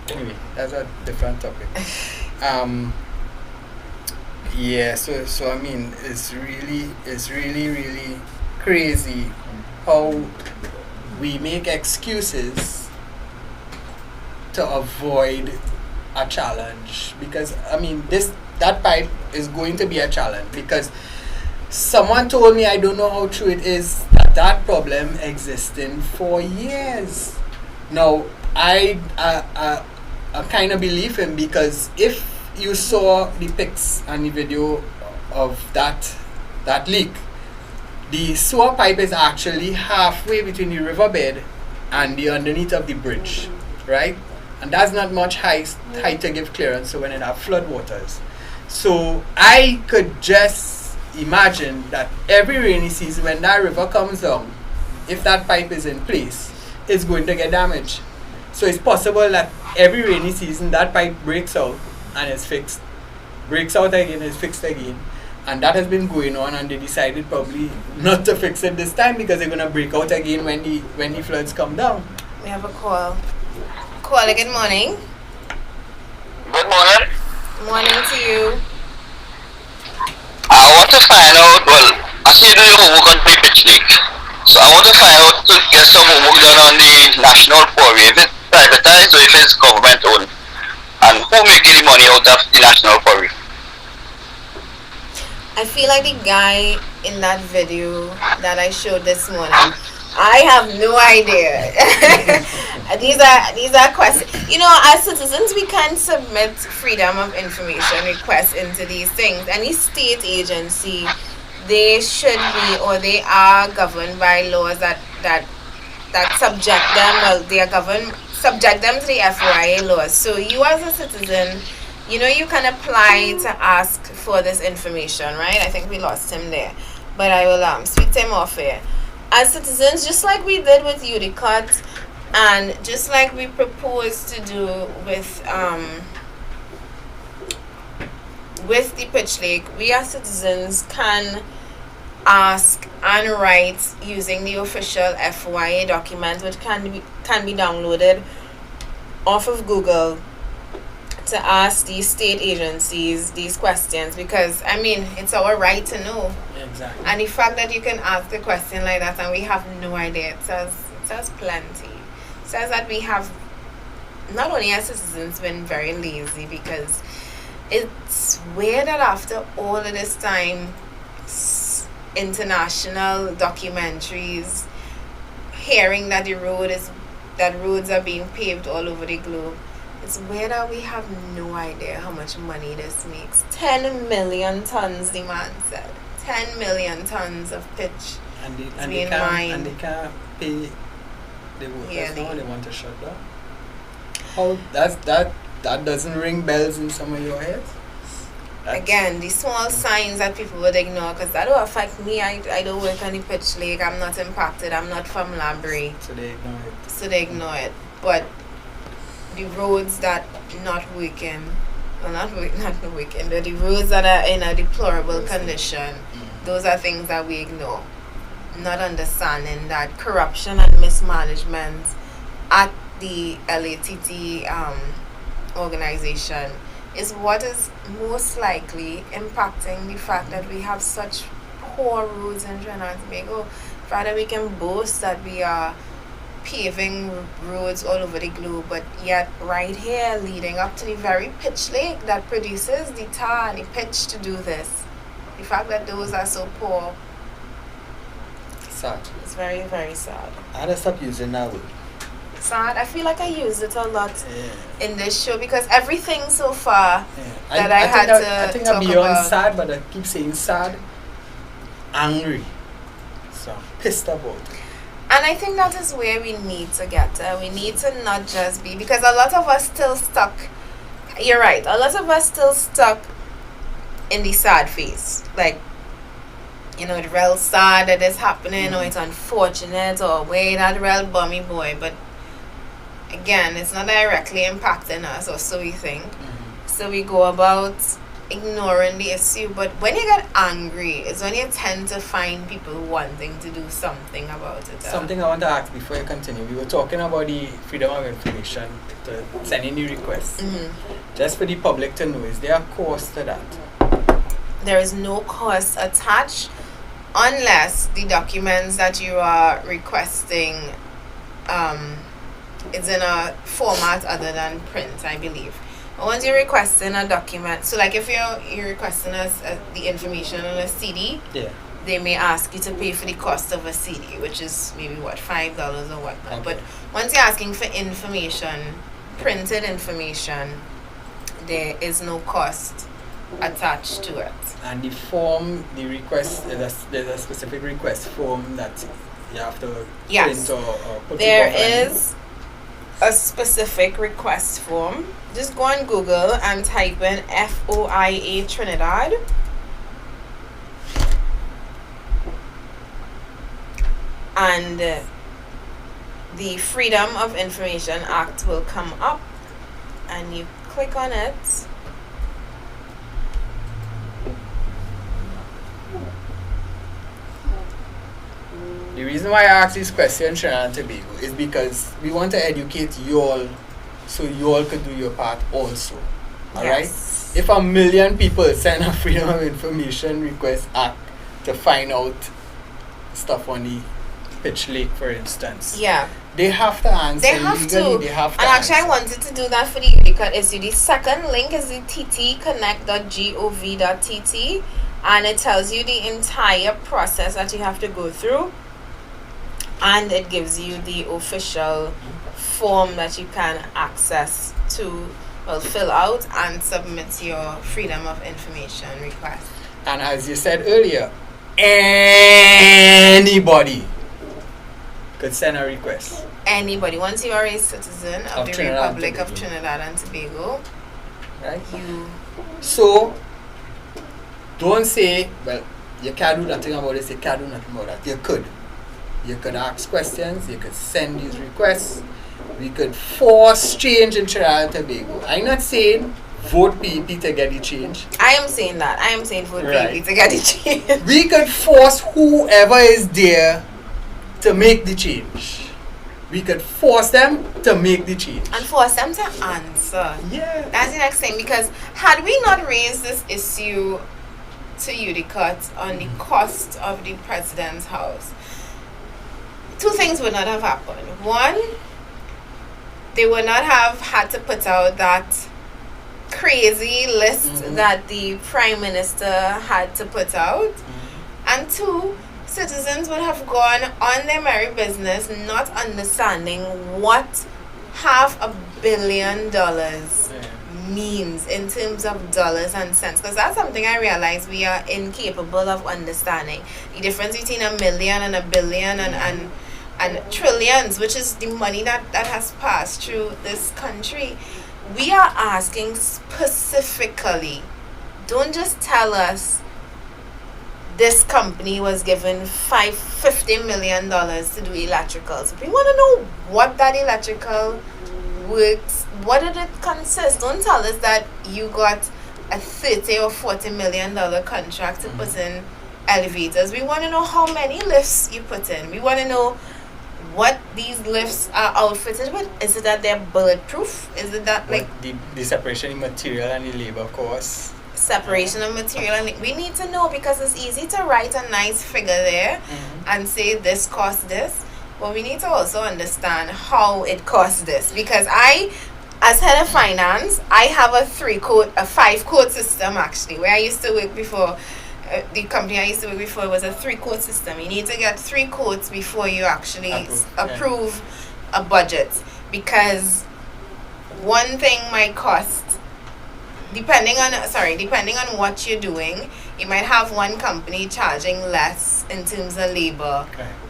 Speaker 9: Anyway, that's a different topic. Yeah, so I mean, it's really crazy how we make excuses to avoid a challenge, because I mean that pipe is going to be a challenge, because someone told me, I don't know how true it is, that problem existing for years. Now I kind of believe him, because if you saw the pics and the video of that leak, the sewer pipe is actually halfway between the riverbed and the underneath of the bridge, right? And that's not much height to give clearance, so when it have flood waters. So I could just imagine that every rainy season when that river comes down, if that pipe is in place, it's going to get damaged. So it's possible that every rainy season that pipe breaks out and is fixed. Breaks out again, is fixed again. And that has been going on, and they decided probably not to fix it this time, because they're gonna break out again when the floods come down.
Speaker 1: We have a call. Caller, good morning.
Speaker 11: Good morning.
Speaker 1: Morning to you.
Speaker 11: I want to find out, well, I see you do your homework on pitch leak. So I want to find out to get some homework done on the national quarry, if it's privatized or if it's government owned. And who making the money out of the national quarry?
Speaker 1: I feel like the guy in that video that I showed this morning, I have no idea. These are questions. You know, as citizens, we can submit freedom of information requests into these things. Any state agency, they should be, or they are governed by laws that subject them. Well, they are subject them to the FYA laws. So you as a citizen, you know, you can apply to ask for this information, right? I think we lost him there, but I will speak to him off air. As citizens, just like we did with UDCOT, and just like we proposed to do with the pitch lake, we as citizens can ask and write using the official FYA document, which can be downloaded off of Google, to ask these state agencies these questions, because I mean, it's our right to know.
Speaker 9: Exactly.
Speaker 1: And the fact that you can ask a question like that and we have no idea, it says plenty. It says that we have, not only as citizens, been very lazy, because it's weird that after all of this time, international documentaries, hearing that roads are being paved all over the globe, it's weird that we have no idea how much money this makes. 10 million tons, the man said. 10 million tons of pitch being mined.
Speaker 9: And they can't pay the workers now, they want to shut down. How that doesn't ring bells in some of your heads?
Speaker 1: Again, the small signs that people would ignore, because that don't affect me. I don't work on the pitch lake. I'm not impacted. I'm not from Labrie.
Speaker 9: So they ignore it.
Speaker 1: But the roads that not working, but the roads that are in a deplorable condition, those are things that we ignore. Not understanding that corruption and mismanagement at the LATT organization is what is most likely impacting the fact that we have such poor roads in Trinidad and Tobago. Rather, we can boast that we are paving roads all over the globe, but yet right here leading up to the very pitch lake that produces the tar and the pitch to do this, the fact that those are so poor,
Speaker 9: sad.
Speaker 1: It's very, very sad.
Speaker 9: I had to stop using that word.
Speaker 1: Sad. I feel like I used it a lot in this show, because everything so far that I think
Speaker 9: I'm beyond sad, but I keep saying sad, angry, so pissed about it.
Speaker 1: And I think that is where we need to get to. We need to not just be, because a lot of us still stuck, you're right, a lot of us still stuck in the sad phase. Like, you know, it's real sad that it's happening, or it's unfortunate, or wait, that real bummy boy. But again, it's not directly impacting us, or so we think. So we go about ignoring the issue. But when you get angry, it's when you tend to find people wanting to do something about it.
Speaker 9: Something I want to ask before you continue. We were talking about the freedom of information, to sending the requests. Just for the public to know, is there a cost to that?
Speaker 1: There is no cost attached, unless the documents that you are requesting it's in a format other than print, I believe. Once you're requesting a document, so like if you're requesting the information on a CD, they may ask you to pay for the cost of a CD, which is maybe what, $5 or whatnot.
Speaker 9: Okay.
Speaker 1: But once you're asking for information, printed information, there is no cost attached to it.
Speaker 9: And the form, the request, there's a specific request form that you have to
Speaker 1: Yes.
Speaker 9: print or put
Speaker 1: There
Speaker 9: together.
Speaker 1: is a specific request form. Just go on Google and type in FOIA Trinidad. And the Freedom of Information Act will come up, and you click on it.
Speaker 9: The reason why I ask this question, Trinidad and Tobago, is because we want to educate you all so you all could do your part also. Alright?
Speaker 1: Yes.
Speaker 9: If 1 million people send a Freedom of Information Request Act to find out stuff on the Pitch Lake, for instance,
Speaker 1: Yeah.
Speaker 9: they have to answer.
Speaker 1: They have
Speaker 9: legally,
Speaker 1: to.
Speaker 9: They have to
Speaker 1: And actually, I
Speaker 9: answer.
Speaker 1: wanted to do that for the Unicode issue. The second link is the ttconnect.gov.tt, and it tells you the entire process that you have to go through, and it gives you the official form that you can access to, well, fill out and submit your Freedom of Information request.
Speaker 9: And as you said earlier, anybody could send a request.
Speaker 1: Anybody, once you are a citizen of the
Speaker 9: Trinidad and
Speaker 1: Republic of
Speaker 9: Tobago.
Speaker 1: Trinidad and Tobago,
Speaker 9: Right?
Speaker 1: you
Speaker 9: So, don't say, well, you can't do nothing about this, you can't do nothing about that. You could. You could ask questions, you could send these requests. We could force change in Trinidad and Tobago. I'm not saying vote PEP to get the change.
Speaker 1: I am saying that. I am saying for
Speaker 9: Right.
Speaker 1: baby to get it changed.
Speaker 9: We could force whoever is there to make the change. We could force them to make the change.
Speaker 1: And force them to answer.
Speaker 9: Yeah.
Speaker 1: That's the next thing, because had we not raised this issue to Unicode on the cost of the president's house, two things would not have happened. One, they would not have had to put out that crazy list that the prime minister had to put out. And two, citizens would have gone on their merry business not understanding what $500 million means in terms of dollars and cents, because that's something I realize we are incapable of understanding. The difference between $1 million and $1 billion and trillions, which is the money that has passed through this country. We are asking specifically, don't just tell us this company was given $50 million to do electricals. We want to know what that electrical works, what did it consist. Don't tell us that you got a $30 or $40 million contract to put in elevators. We want to know how many lifts you put in. We want to know what these lifts are outfitted with. Is it that they're bulletproof? Is it that like
Speaker 9: the separation in material and the labor cost?
Speaker 1: Separation of material? And we need to know, because it's easy to write a nice figure there and say this costs this, but we need to also understand how it costs this. Because I, as head of finance, I have a 5-quote system actually, where I used to work before. The company I used to work before was a 3-quote system. You need to get 3 quotes before you actually approve a budget, because one thing might cost, depending on what you're doing. You might have one company charging less in terms of labor,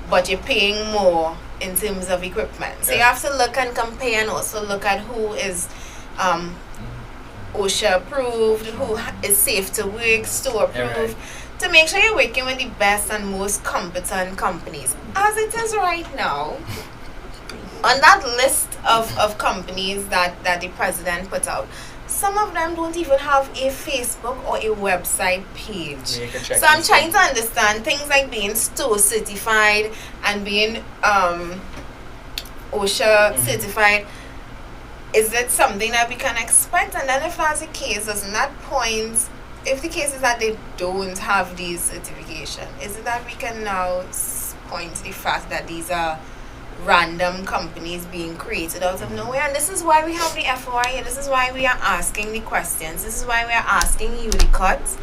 Speaker 1: but you're paying more in terms of equipment. So you have to look and compare, and also look at who is OSHA approved, who is safe to work, store approved, to make sure you're working with the best and most competent companies. As it is right now, on that list of companies that the president put out, some of them don't even have a Facebook or a website page. So I'm trying to understand things like being store certified and being OSHA certified. Is it something that we can expect? And then if that's the case, doesn't that point, if the case is that they don't have these certification, is it that we can now point to the fact that these are random companies being created out of nowhere. And this is why we have the FOIA. This is why we are asking the questions. This is why we are asking UDCOT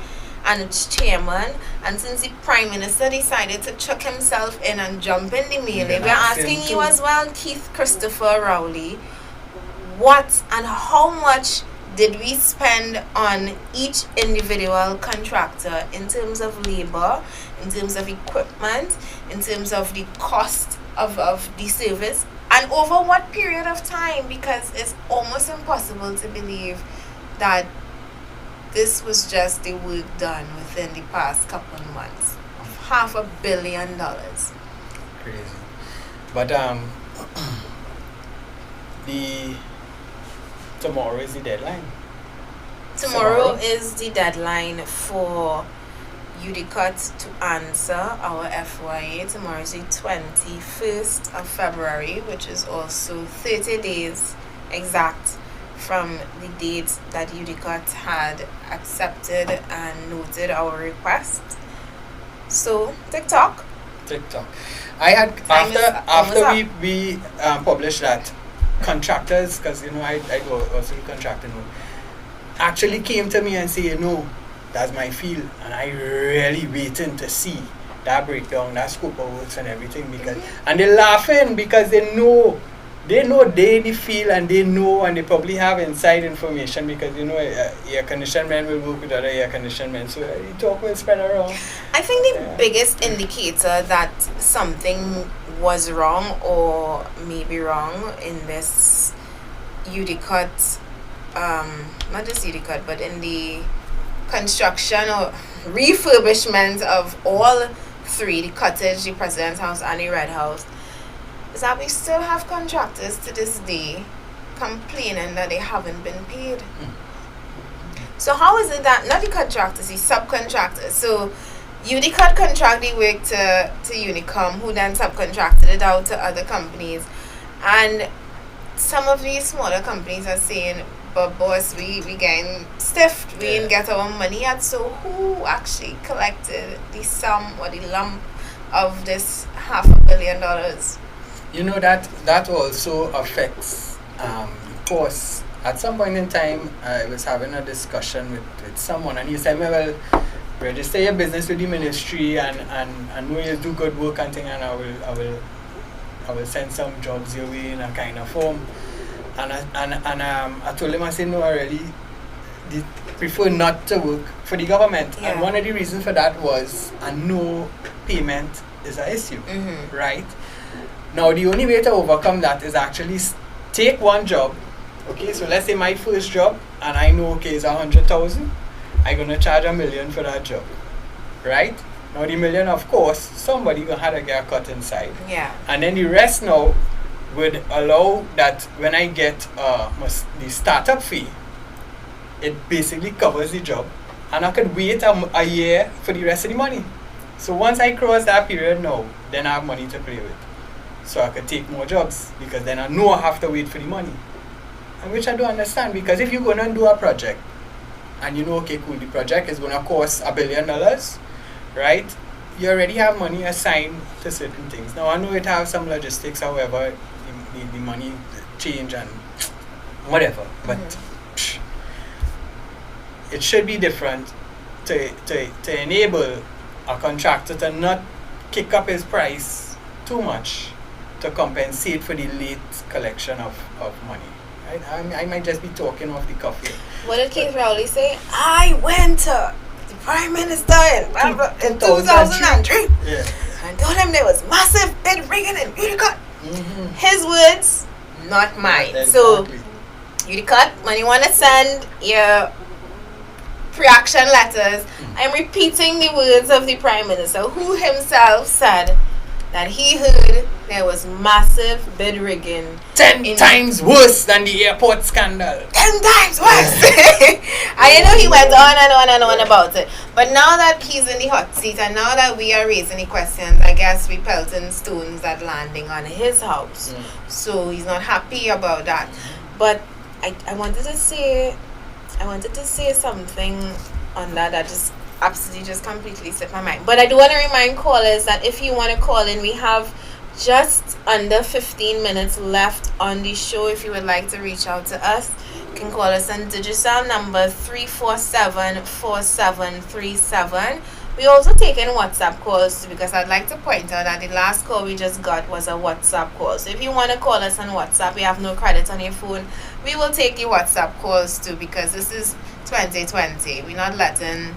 Speaker 1: and its chairman. And since the Prime Minister decided to chuck himself in and jump in the melee, we are asking you as well, Keith Christopher Rowley, what and how much did we spend on each individual contractor in terms of labor, in terms of equipment, in terms of the cost of the service, and over what period of time? Because it's almost impossible to believe that this was just the work done within the past couple of months of $500 million.
Speaker 9: Crazy. But the tomorrow is the deadline.
Speaker 1: Tomorrow is the deadline for UDCOT to answer our FYA. Tomorrow is the 21st of February, which is also 30 days exact from the date that UDCOT had accepted and noted our request. So, TikTok.
Speaker 9: I had after we published that, contractors, because I go also do contracting work, actually came to me and say, that's my field, and I really waiting to see that breakdown, that scope of works and everything, because and they're laughing because they know they the field, and they know, and they probably have inside information, because air conditioned men will work with other air conditioned men, so the talk will spread around.
Speaker 1: I think the biggest indicator that something was wrong or maybe wrong in this UDCOT, not just UDCOT, but in the construction or refurbishment of all three, the cottage, the President's House, and the Red House, is that we still have contractors to this day complaining that they haven't been paid. So how is it that, not the contractors, the subcontractors, so UDCOT contract the work to Unicom, who then subcontracted it out to other companies, and some of these smaller companies are saying, but boss, we getting stiffed, we didn't get our money yet. So who actually collected the sum or the lump of this $500 million?
Speaker 9: That also affects the cost. At some point in time, I was having a discussion with someone, and he said, well, register your business with the ministry, and know you do good work and thing, and I will send some jobs your way in a kind of form. And I told him, I said, no, I really prefer not to work for the government. And one of the reasons for that was, no payment is an issue, right? Now, the only way to overcome that is actually take one job. Okay, so let's say my first job, and I know, okay, it's 100,000. I'm going to charge $1 million for that job, right? Now, the $1 million, of course, somebody going to have to get a cut inside.
Speaker 1: Yeah.
Speaker 9: And then the rest now would allow that when I get the startup fee, it basically covers the job, and I could wait a year for the rest of the money. So once I cross that period now, then I have money to play with. So I could take more jobs, because then I know I have to wait for the money. And which I don't understand, because if you're going to do a project, and okay, cool, the project is going to cost $1 billion, right? You already have money assigned to certain things. Now I know it has some logistics, however, the money change and whatever, but it should be different to enable a contractor to not kick up his price too much to compensate for the late collection of money. Right? I might just be talking off the cuff here.
Speaker 1: What did Keith Rowley say? I went to the Prime Minister in 2003 and told him there was massive bid rigging in UDCOT. His words, not mine. Exactly. So, UDCOT, when you want to send your pre-action letters, I'm repeating the words of the Prime Minister, who himself said that he heard there was massive bid rigging.
Speaker 9: 10 times worse than the airport scandal.
Speaker 1: 10 times worse! I know he went on and on and on about it. But now that he's in the hot seat, and now that we are raising the questions, I guess we pelting stones that landing on his house. So he's not happy about that. But I wanted to say something on that just absolutely just completely slipped my mind. But I do want to remind callers that if you want to call in, we have just under 15 minutes left on the show. If you would like to reach out to us, you can call us on Digicel number 347-4737. We also take in WhatsApp calls because I'd like to point out that the last call we just got was a WhatsApp call. So if you want to call us on WhatsApp, you have no credit on your phone, we will take the WhatsApp calls too, because this is 2020. We're not letting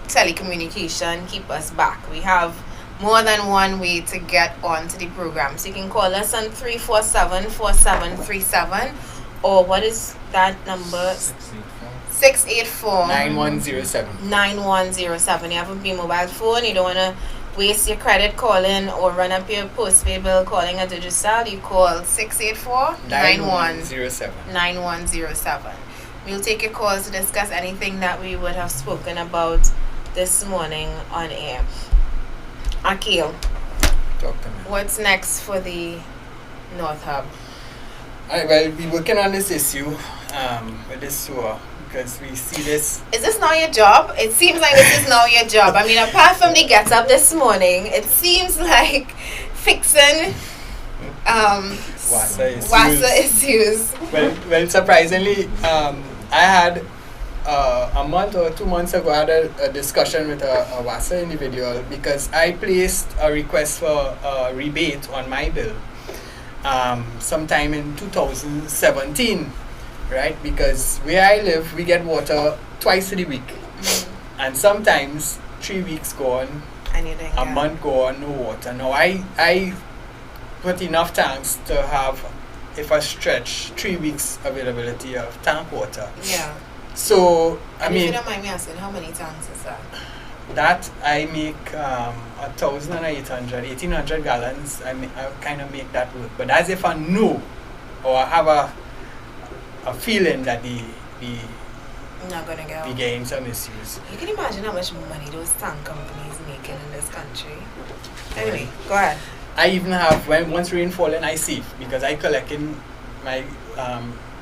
Speaker 1: telecommunication keep us back. We have more than one way to get onto the program. So you can call us on 347-4737, or what is that number? 684
Speaker 9: 9107.
Speaker 1: 9107. You have a B-mobile phone, you don't want to waste your credit calling or run up your postpaid bill calling a Digicel, you call 684-9107. We'll take your calls to discuss anything that we would have spoken about this morning on air. Akil,
Speaker 9: Talk to me.
Speaker 1: what's next for the North Hub?
Speaker 9: Alright, well, we're working on this issue with this sewer, because we see this.
Speaker 1: Is this now your job? It seems like this is now your job. I mean, apart from the get up this morning, it seems like fixing WASA issues.
Speaker 9: Well, surprisingly, I had a month or 2 months ago, I had a discussion with a WASA individual, because I placed a request for a rebate on my bill sometime in 2017, right? Because where I live, we get water twice a week, and sometimes 3 weeks gone, a month gone, no water. Now I put enough tanks to have, if I stretch, 3 weeks availability of tank water.
Speaker 1: Yeah.
Speaker 9: So I
Speaker 1: And
Speaker 9: mean,
Speaker 1: if you don't mind me asking, how many tanks is that?
Speaker 9: that I make 1,800 gallons. I kind of make that work, but as if I know or I have a feeling that the
Speaker 1: not gonna go.
Speaker 9: be getting some issues.
Speaker 1: You can imagine how much money those tank companies making in this country. Anyway, go ahead.
Speaker 9: I even have, once rain falling, I save, because I collect in my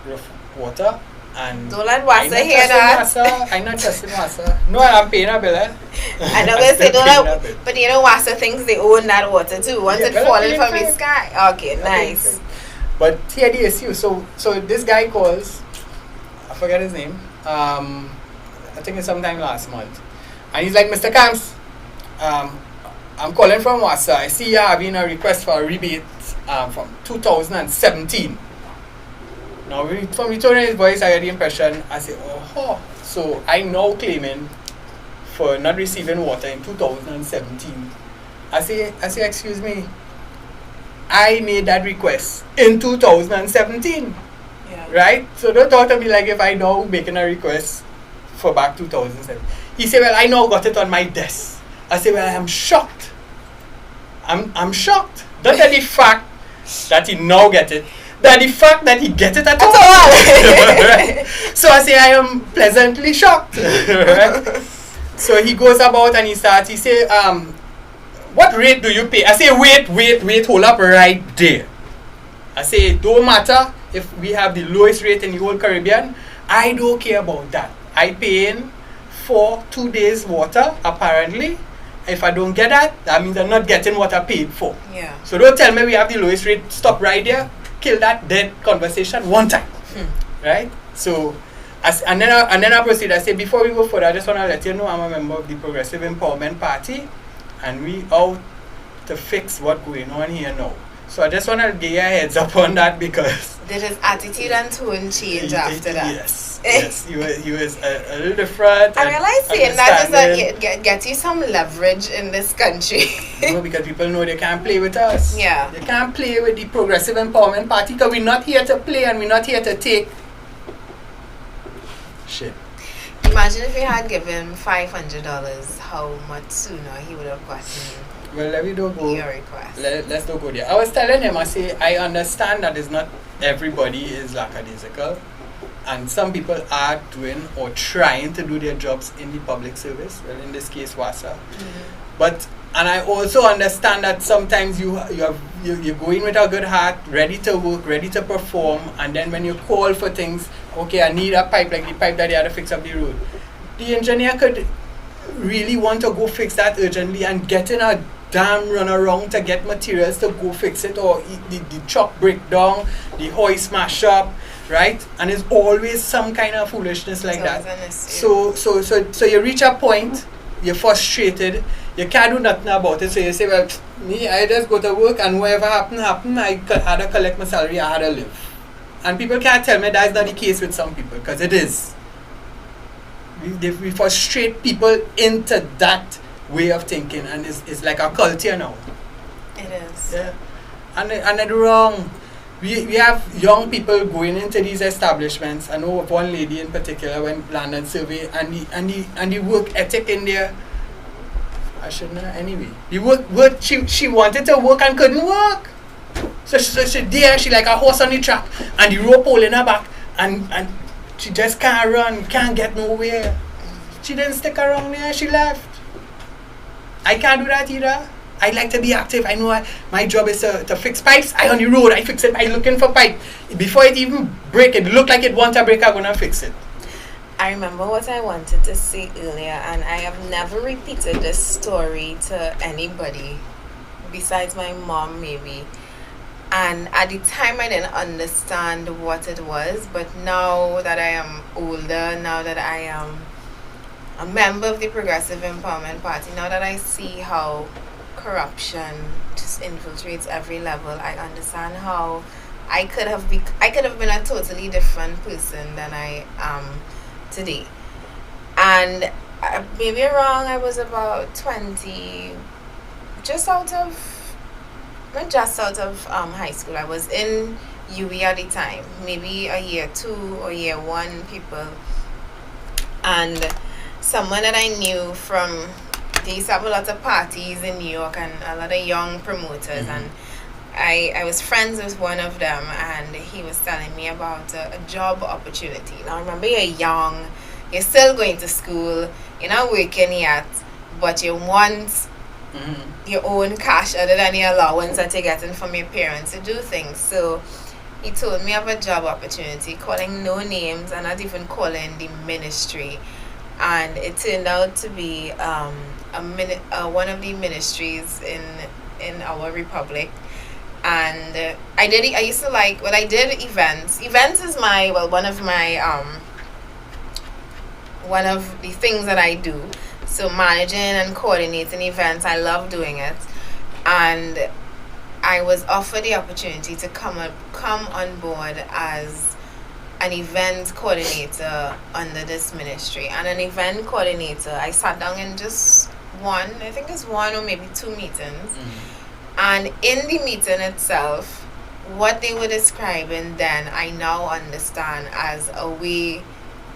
Speaker 9: roof water. And
Speaker 1: don't let WASA hear that.
Speaker 9: I'm not trusting WASA. No, I'm paying a bill.
Speaker 1: I know going to say don't let, but you know WASA thinks they own that water too. Once it falling from the sky. Okay, nice.
Speaker 9: But here the issue. So this guy calls, I forget his name. I think it's sometime last month, and he's like, Mr. Camps, I'm calling from WASA. I see you having a request for a rebate from 2017. Now, from the tone of his voice, I had the impression, I said, oh, so I'm now claiming for not receiving water in 2017. I say, excuse me, I made that request in 2017, right? So don't talk to me like if I now making a request for back 2007. He said, well, I now got it on my desk. I said, well, I am shocked. I'm shocked. Not at the fact that he now get it, that the fact that he get it at all. Right? So I say, I am pleasantly shocked. Right? So he goes about and he say, what rate do you pay? I say, wait, hold up right there. I say, it don't matter if we have the lowest rate in the whole Caribbean. I don't care about that. I paying for 2 days water, apparently. If I don't get that, that means I'm not getting what I paid for.
Speaker 1: Yeah.
Speaker 9: So don't tell me we have the lowest rate. Stop right there. Kill that dead conversation one time. Right? So, and then I proceed. I say, before we go further, I just want to let you know I'm a member of the Progressive Empowerment Party, and we out to fix what's going on here now. So I just want to give you a heads up on that, because
Speaker 1: did his attitude and tone change after that?
Speaker 9: Yes, he was a little different.
Speaker 1: I realize saying that is get you some leverage in this country.
Speaker 9: No, because people know they can't play with us.
Speaker 1: Yeah.
Speaker 9: They can't play with the Progressive Empowerment Party, because we're not here to play and we're not here to take shit.
Speaker 1: Imagine if we had given $500, how much sooner he would have gotten.
Speaker 9: Well, let me don't go.
Speaker 1: Your request.
Speaker 9: Let's don't go there. I was telling him, I say, I understand that it's not everybody is lackadaisical, and some people are doing or trying to do their jobs in the public service. Well, in this case, WASA. But and I also understand that sometimes you're going with a good heart, ready to work, ready to perform, and then when you call for things, okay, I need a pipe like the pipe that they had to fix up the road. The engineer could really want to go fix that urgently and get in a damn run around to get materials to go fix it, or the truck break down, the hoist smash up, right? And it's always some kind of foolishness like that. So you reach a point, you're frustrated, you can't do nothing about it, so you say, well, me, I just go to work and whatever happen, I had to collect my salary, I had to live. And people can't tell me that's not the case with some people, because it is. We frustrate people into that way of thinking, and it's like a culture now.
Speaker 1: It is.
Speaker 9: Yeah. And it's wrong. We have young people going into these establishments. I know of one lady in particular went land and survey, and the work ethic in there, I shouldn't know anyway. The work she wanted to work and couldn't work. So she like a horse on the track, and the rope holding her back, and she just can't run, can't get nowhere. She didn't stick around there, she left. I can't do that either. I like to be active. I know my job is to fix pipes. I on the road, I fix it by looking for pipe. Before it even break, it look like it want to break, I'm gonna fix it.
Speaker 1: I remember what I wanted to say earlier, and I have never repeated this story to anybody besides my mom maybe. And at the time I didn't understand what it was, but now that I am older, now that I am a member of the Progressive Empowerment Party, now that I see how corruption just infiltrates every level, I understand how I could have been a totally different person than I am today. And maybe wrong, I was about 20, not just out of high school. I was in UE at the time, maybe a year 2 or year 1 people. And someone that I knew from, they used to have a lot of parties in New York and a lot of young promoters. And I was friends with one of them, and he was telling me about a job opportunity. Now remember, you're young, you're still going to school, you're not working yet, but you want your own cash other than the allowance that you're getting from your parents to do things. So he told me of a job opportunity, calling no names and not even calling the ministry. And it turned out to be one of the ministries in our republic. And I did events. Events is one of the things that I do. So managing and coordinating events, I love doing it. And I was offered the opportunity to come on board as an event coordinator under this ministry. And an event coordinator, I sat down in just one or maybe 2 meetings. And in the meeting itself, what they were describing then, I now understand as a way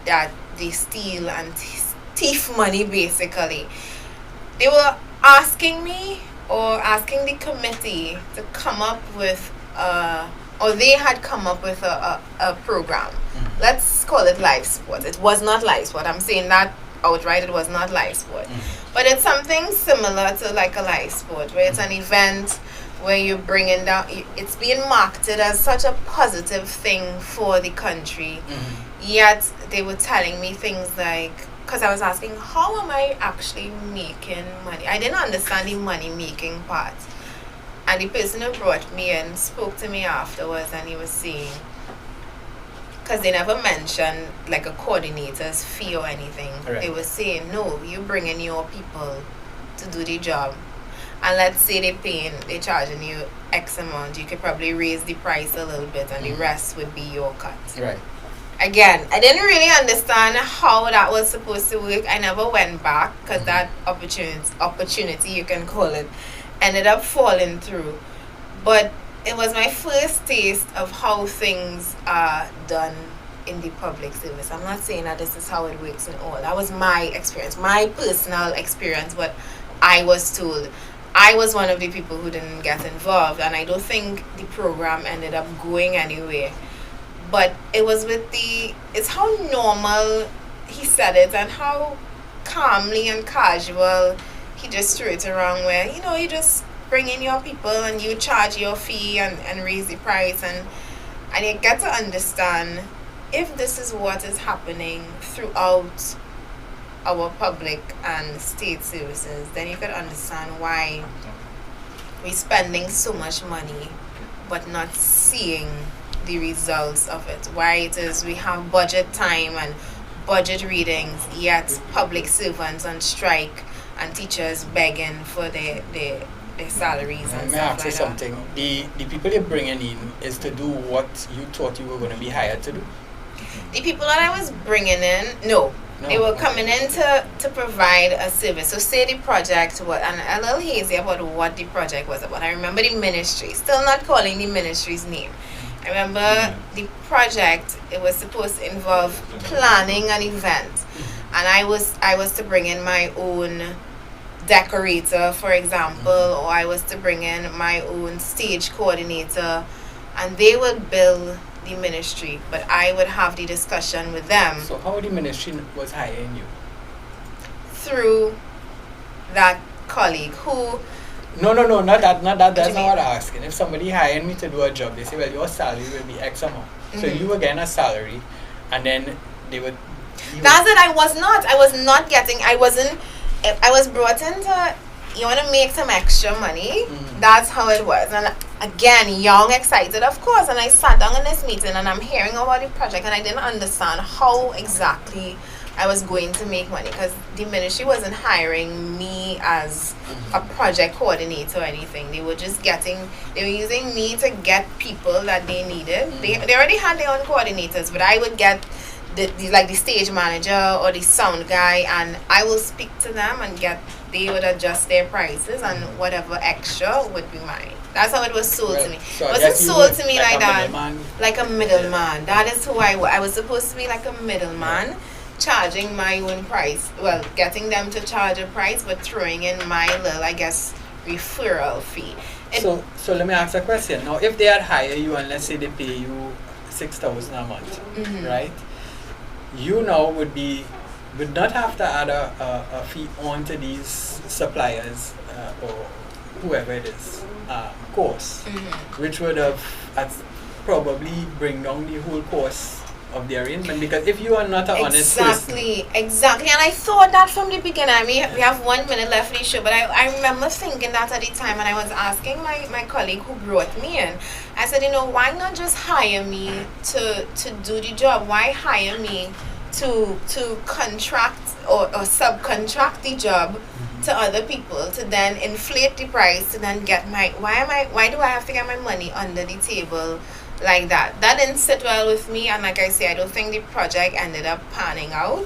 Speaker 1: that they steal and thief money, basically. They were asking me, or asking the committee, to come up with or they had come up with a program. Let's call it live sport. It was not live sport. I'm saying that outright, it was not live sport. But it's something similar to like a live sport, where it's an event where you're bringing down, it's being marketed as such a positive thing for the country. Yet they were telling me things like, because I was asking, how am I actually making money? I didn't understand the money making part. And the person who brought me in spoke to me afterwards, and he was saying, because they never mentioned like a coordinator's fee or anything. Right. They were saying, no, you bring in your people to do the job. And let's say they're charging you X amount. You could probably raise the price a little bit, and the rest would be your cut. Right. Again, I didn't really understand how that was supposed to work. I never went back, because that opportunity, you can call it, ended up falling through. But it was my first taste of how things are done in the public service. I'm not saying that this is how it works in all. That was my experience, my personal experience, but I was told. I was one of the people who didn't get involved, and I don't think the program ended up going anywhere. But it was it's how normal he said it, and how calmly and casual he just threw it around, where, you just bring in your people and you charge your fee and raise the price, and you get to understand, if this is what is happening throughout our public and state services, then you could understand why we're spending so much money but not seeing the results of it. Why it is we have budget time and budget readings, yet public servants on strike and teachers begging for their salaries and
Speaker 9: Let me
Speaker 1: stuff
Speaker 9: ask you
Speaker 1: like that.
Speaker 9: something. The people you're bringing in is to do what you thought you were going to be hired to do?
Speaker 1: The people that I was bringing in, no. They were coming in to provide a service. So say the project was, and a little hazy about what the project was about. I remember the ministry, still not calling the ministry's name. I remember the project, it was supposed to involve planning an event. And I was to bring in my own decorator, for example, or I was to bring in my own stage coordinator, and they would bill the ministry, but I would have the discussion with them.
Speaker 9: So how the ministry was hiring you?
Speaker 1: Through that colleague who...
Speaker 9: No, not that. That's not what I'm asking. If somebody hired me to do a job, they say, well, your salary will be X amount. So you were getting a salary, and then they would...
Speaker 1: That's it, I was not getting, I was brought in to, you want to make some extra money. That's how it was. And again, young, excited, of course. And I sat down in this meeting and I'm hearing about the project and I didn't understand how exactly I was going to make money, because the ministry wasn't hiring me as a project coordinator or anything. They were using me to get people that they needed. They already had their own coordinators, but I would get the stage manager or the sound guy, and I will speak to them and they would adjust their prices, and whatever extra would be mine. That's how it was sold to me.
Speaker 9: So
Speaker 1: it wasn't sold to me like that.
Speaker 9: Middleman.
Speaker 1: Like a middleman. That is who I was supposed to be, like a middleman, charging my own price. Well, getting them to charge a price, but throwing in my little, I guess, referral fee.
Speaker 9: So let me ask a question. Now, if they had hired you and let's say they pay you $6,000 a month, right? You now would not have to add a fee onto these suppliers or whoever it is course, which would have probably bring down the whole cost of the arrangement, because if you are not an honest person.
Speaker 1: Exactly, and I thought that from the beginning. I mean, we have 1 minute left for the show, but I remember thinking that at the time, and I was asking my colleague who brought me in. I said, why not just hire me to do the job? Why hire me to contract or subcontract the job to other people to then inflate the price to then get why do I have to get my money under the table like that? That didn't sit well with me, and like I say, I don't think the project ended up panning out.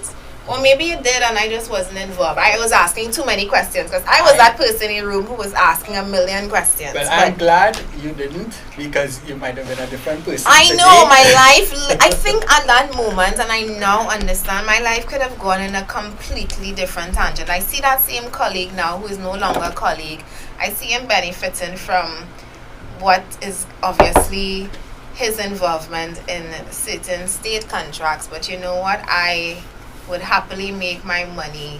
Speaker 1: Or maybe it did and I just wasn't involved. I was asking too many questions, because I was that person in the room who was asking a million questions.
Speaker 9: But I'm glad you didn't, because you might have been a different person.
Speaker 1: I know, my life, I think at that moment, and I now understand, my life could have gone in a completely different tangent. I see that same colleague now, who is no longer a colleague. I see him benefiting from what is obviously his involvement in certain state contracts. But you know what? I would happily make my money.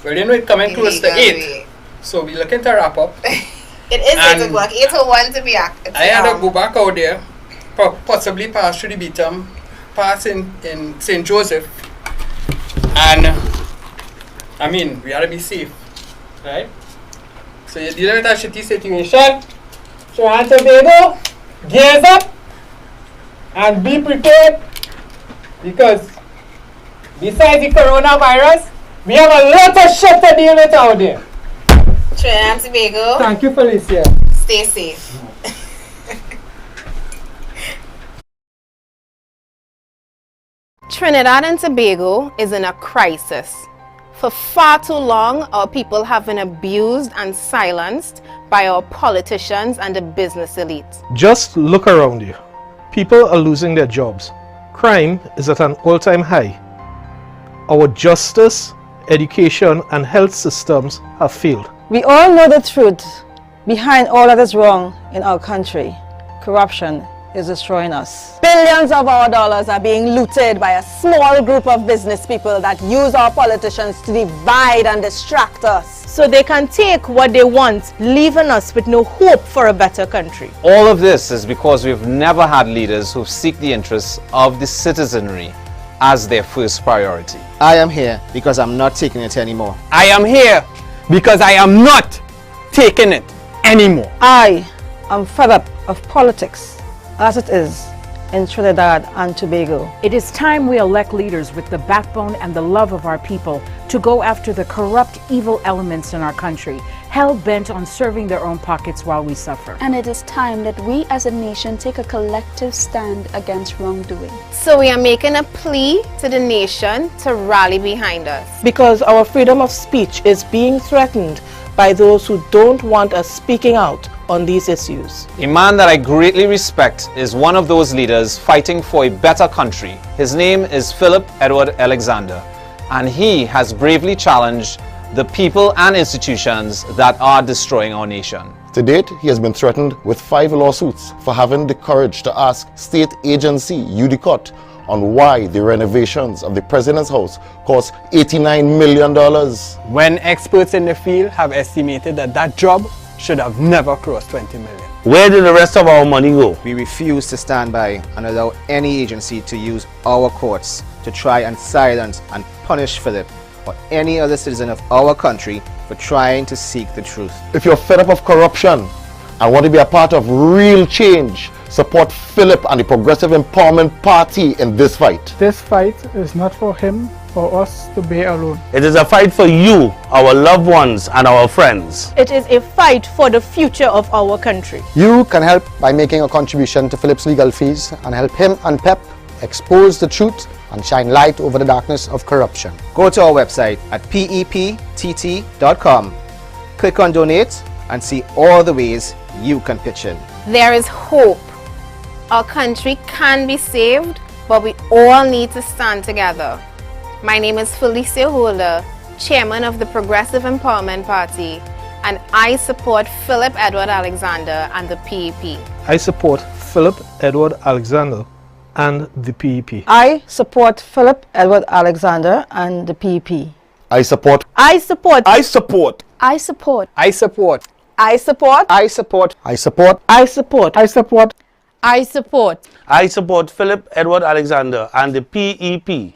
Speaker 9: Well, it's coming close to 8. So we're looking to wrap up.
Speaker 1: It is 8 o'clock, 8:01 to be active.
Speaker 9: I had to go back out there, possibly pass through the Beatum, pass in St. Joseph. And, I mean, we had to be safe, right? So you're dealing with a shitty situation. So Tobago, gears up and be prepared, because besides the coronavirus, we have a lot of shit to deal with out there.
Speaker 1: Trinidad and Tobago.
Speaker 9: Thank you, Felicia.
Speaker 1: Stay safe. Trinidad and Tobago is in a crisis. For far too long, our people have been abused and silenced by our politicians and the business elite.
Speaker 12: Just look around you. People are losing their jobs. Crime is at an all-time high. Our justice, education, and health systems have failed.
Speaker 13: We all know the truth behind all that is wrong in our country. Corruption is destroying us. Billions of our dollars are being looted by a small group of business people that use our politicians to divide and distract us,
Speaker 1: so they can take what they want, leaving us with no hope for a better country.
Speaker 14: All of this is because we've never had leaders who seek the interests of the citizenry as their first priority.
Speaker 15: I am here because I'm not taking it anymore.
Speaker 9: I am here because I am not taking it anymore.
Speaker 13: I am fed up of politics as it is in Trinidad and Tobago.
Speaker 15: It is time we elect leaders with the backbone and the love of our people to go after the corrupt, evil elements in our country, hell-bent on serving their own pockets while we suffer.
Speaker 16: And it is time that we as a nation take a collective stand against wrongdoing.
Speaker 1: So we are making a plea to the nation to rally behind us.
Speaker 17: Because our freedom of speech is being threatened by those who don't want us speaking out on these issues.
Speaker 14: A man that I greatly respect is one of those leaders fighting for a better country. His name is Philip Edward Alexander, and he has bravely challenged the people and institutions that are destroying our nation.
Speaker 18: To date, he has been threatened with 5 lawsuits for having the courage to ask state agency UDCOT on why the renovations of the President's house cost $89 million.
Speaker 9: When experts in the field have estimated that that job should have never crossed 20 million.
Speaker 19: Where did the rest of our money go?
Speaker 20: We refuse to stand by and allow any agency to use our courts to try and silence and punish Philip or any other citizen of our country for trying to seek the truth.
Speaker 18: If you're fed up of corruption and want to be a part of real change, support Philip and the Progressive Empowerment Party in this fight.
Speaker 21: This fight is not for him or us to bear alone.
Speaker 19: It is a fight for you, our loved ones, and our friends.
Speaker 22: It is a fight for the future of our country.
Speaker 23: You can help by making a contribution to Philip's legal fees and help him and PEP expose the truth and shine light over the darkness of corruption.
Speaker 20: Go to our website at peptt.com, click on donate and see all the ways you can pitch in.
Speaker 1: There is hope. Our country can be saved, but we all need to stand together. My name is Felicia Holder, Chairman of the Progressive Empowerment Party, and I support Philip Edward Alexander and the PEP.
Speaker 12: I support Philip Edward Alexander and the PEP.
Speaker 13: I support Philip Edward Alexander and the PEP.
Speaker 18: I support.
Speaker 22: I support.
Speaker 19: I support.
Speaker 16: I support.
Speaker 9: I support.
Speaker 22: I support.
Speaker 23: I support. I support.
Speaker 22: I support.
Speaker 21: I support.
Speaker 22: I support.
Speaker 19: I support Philip Edward Alexander and the PEP.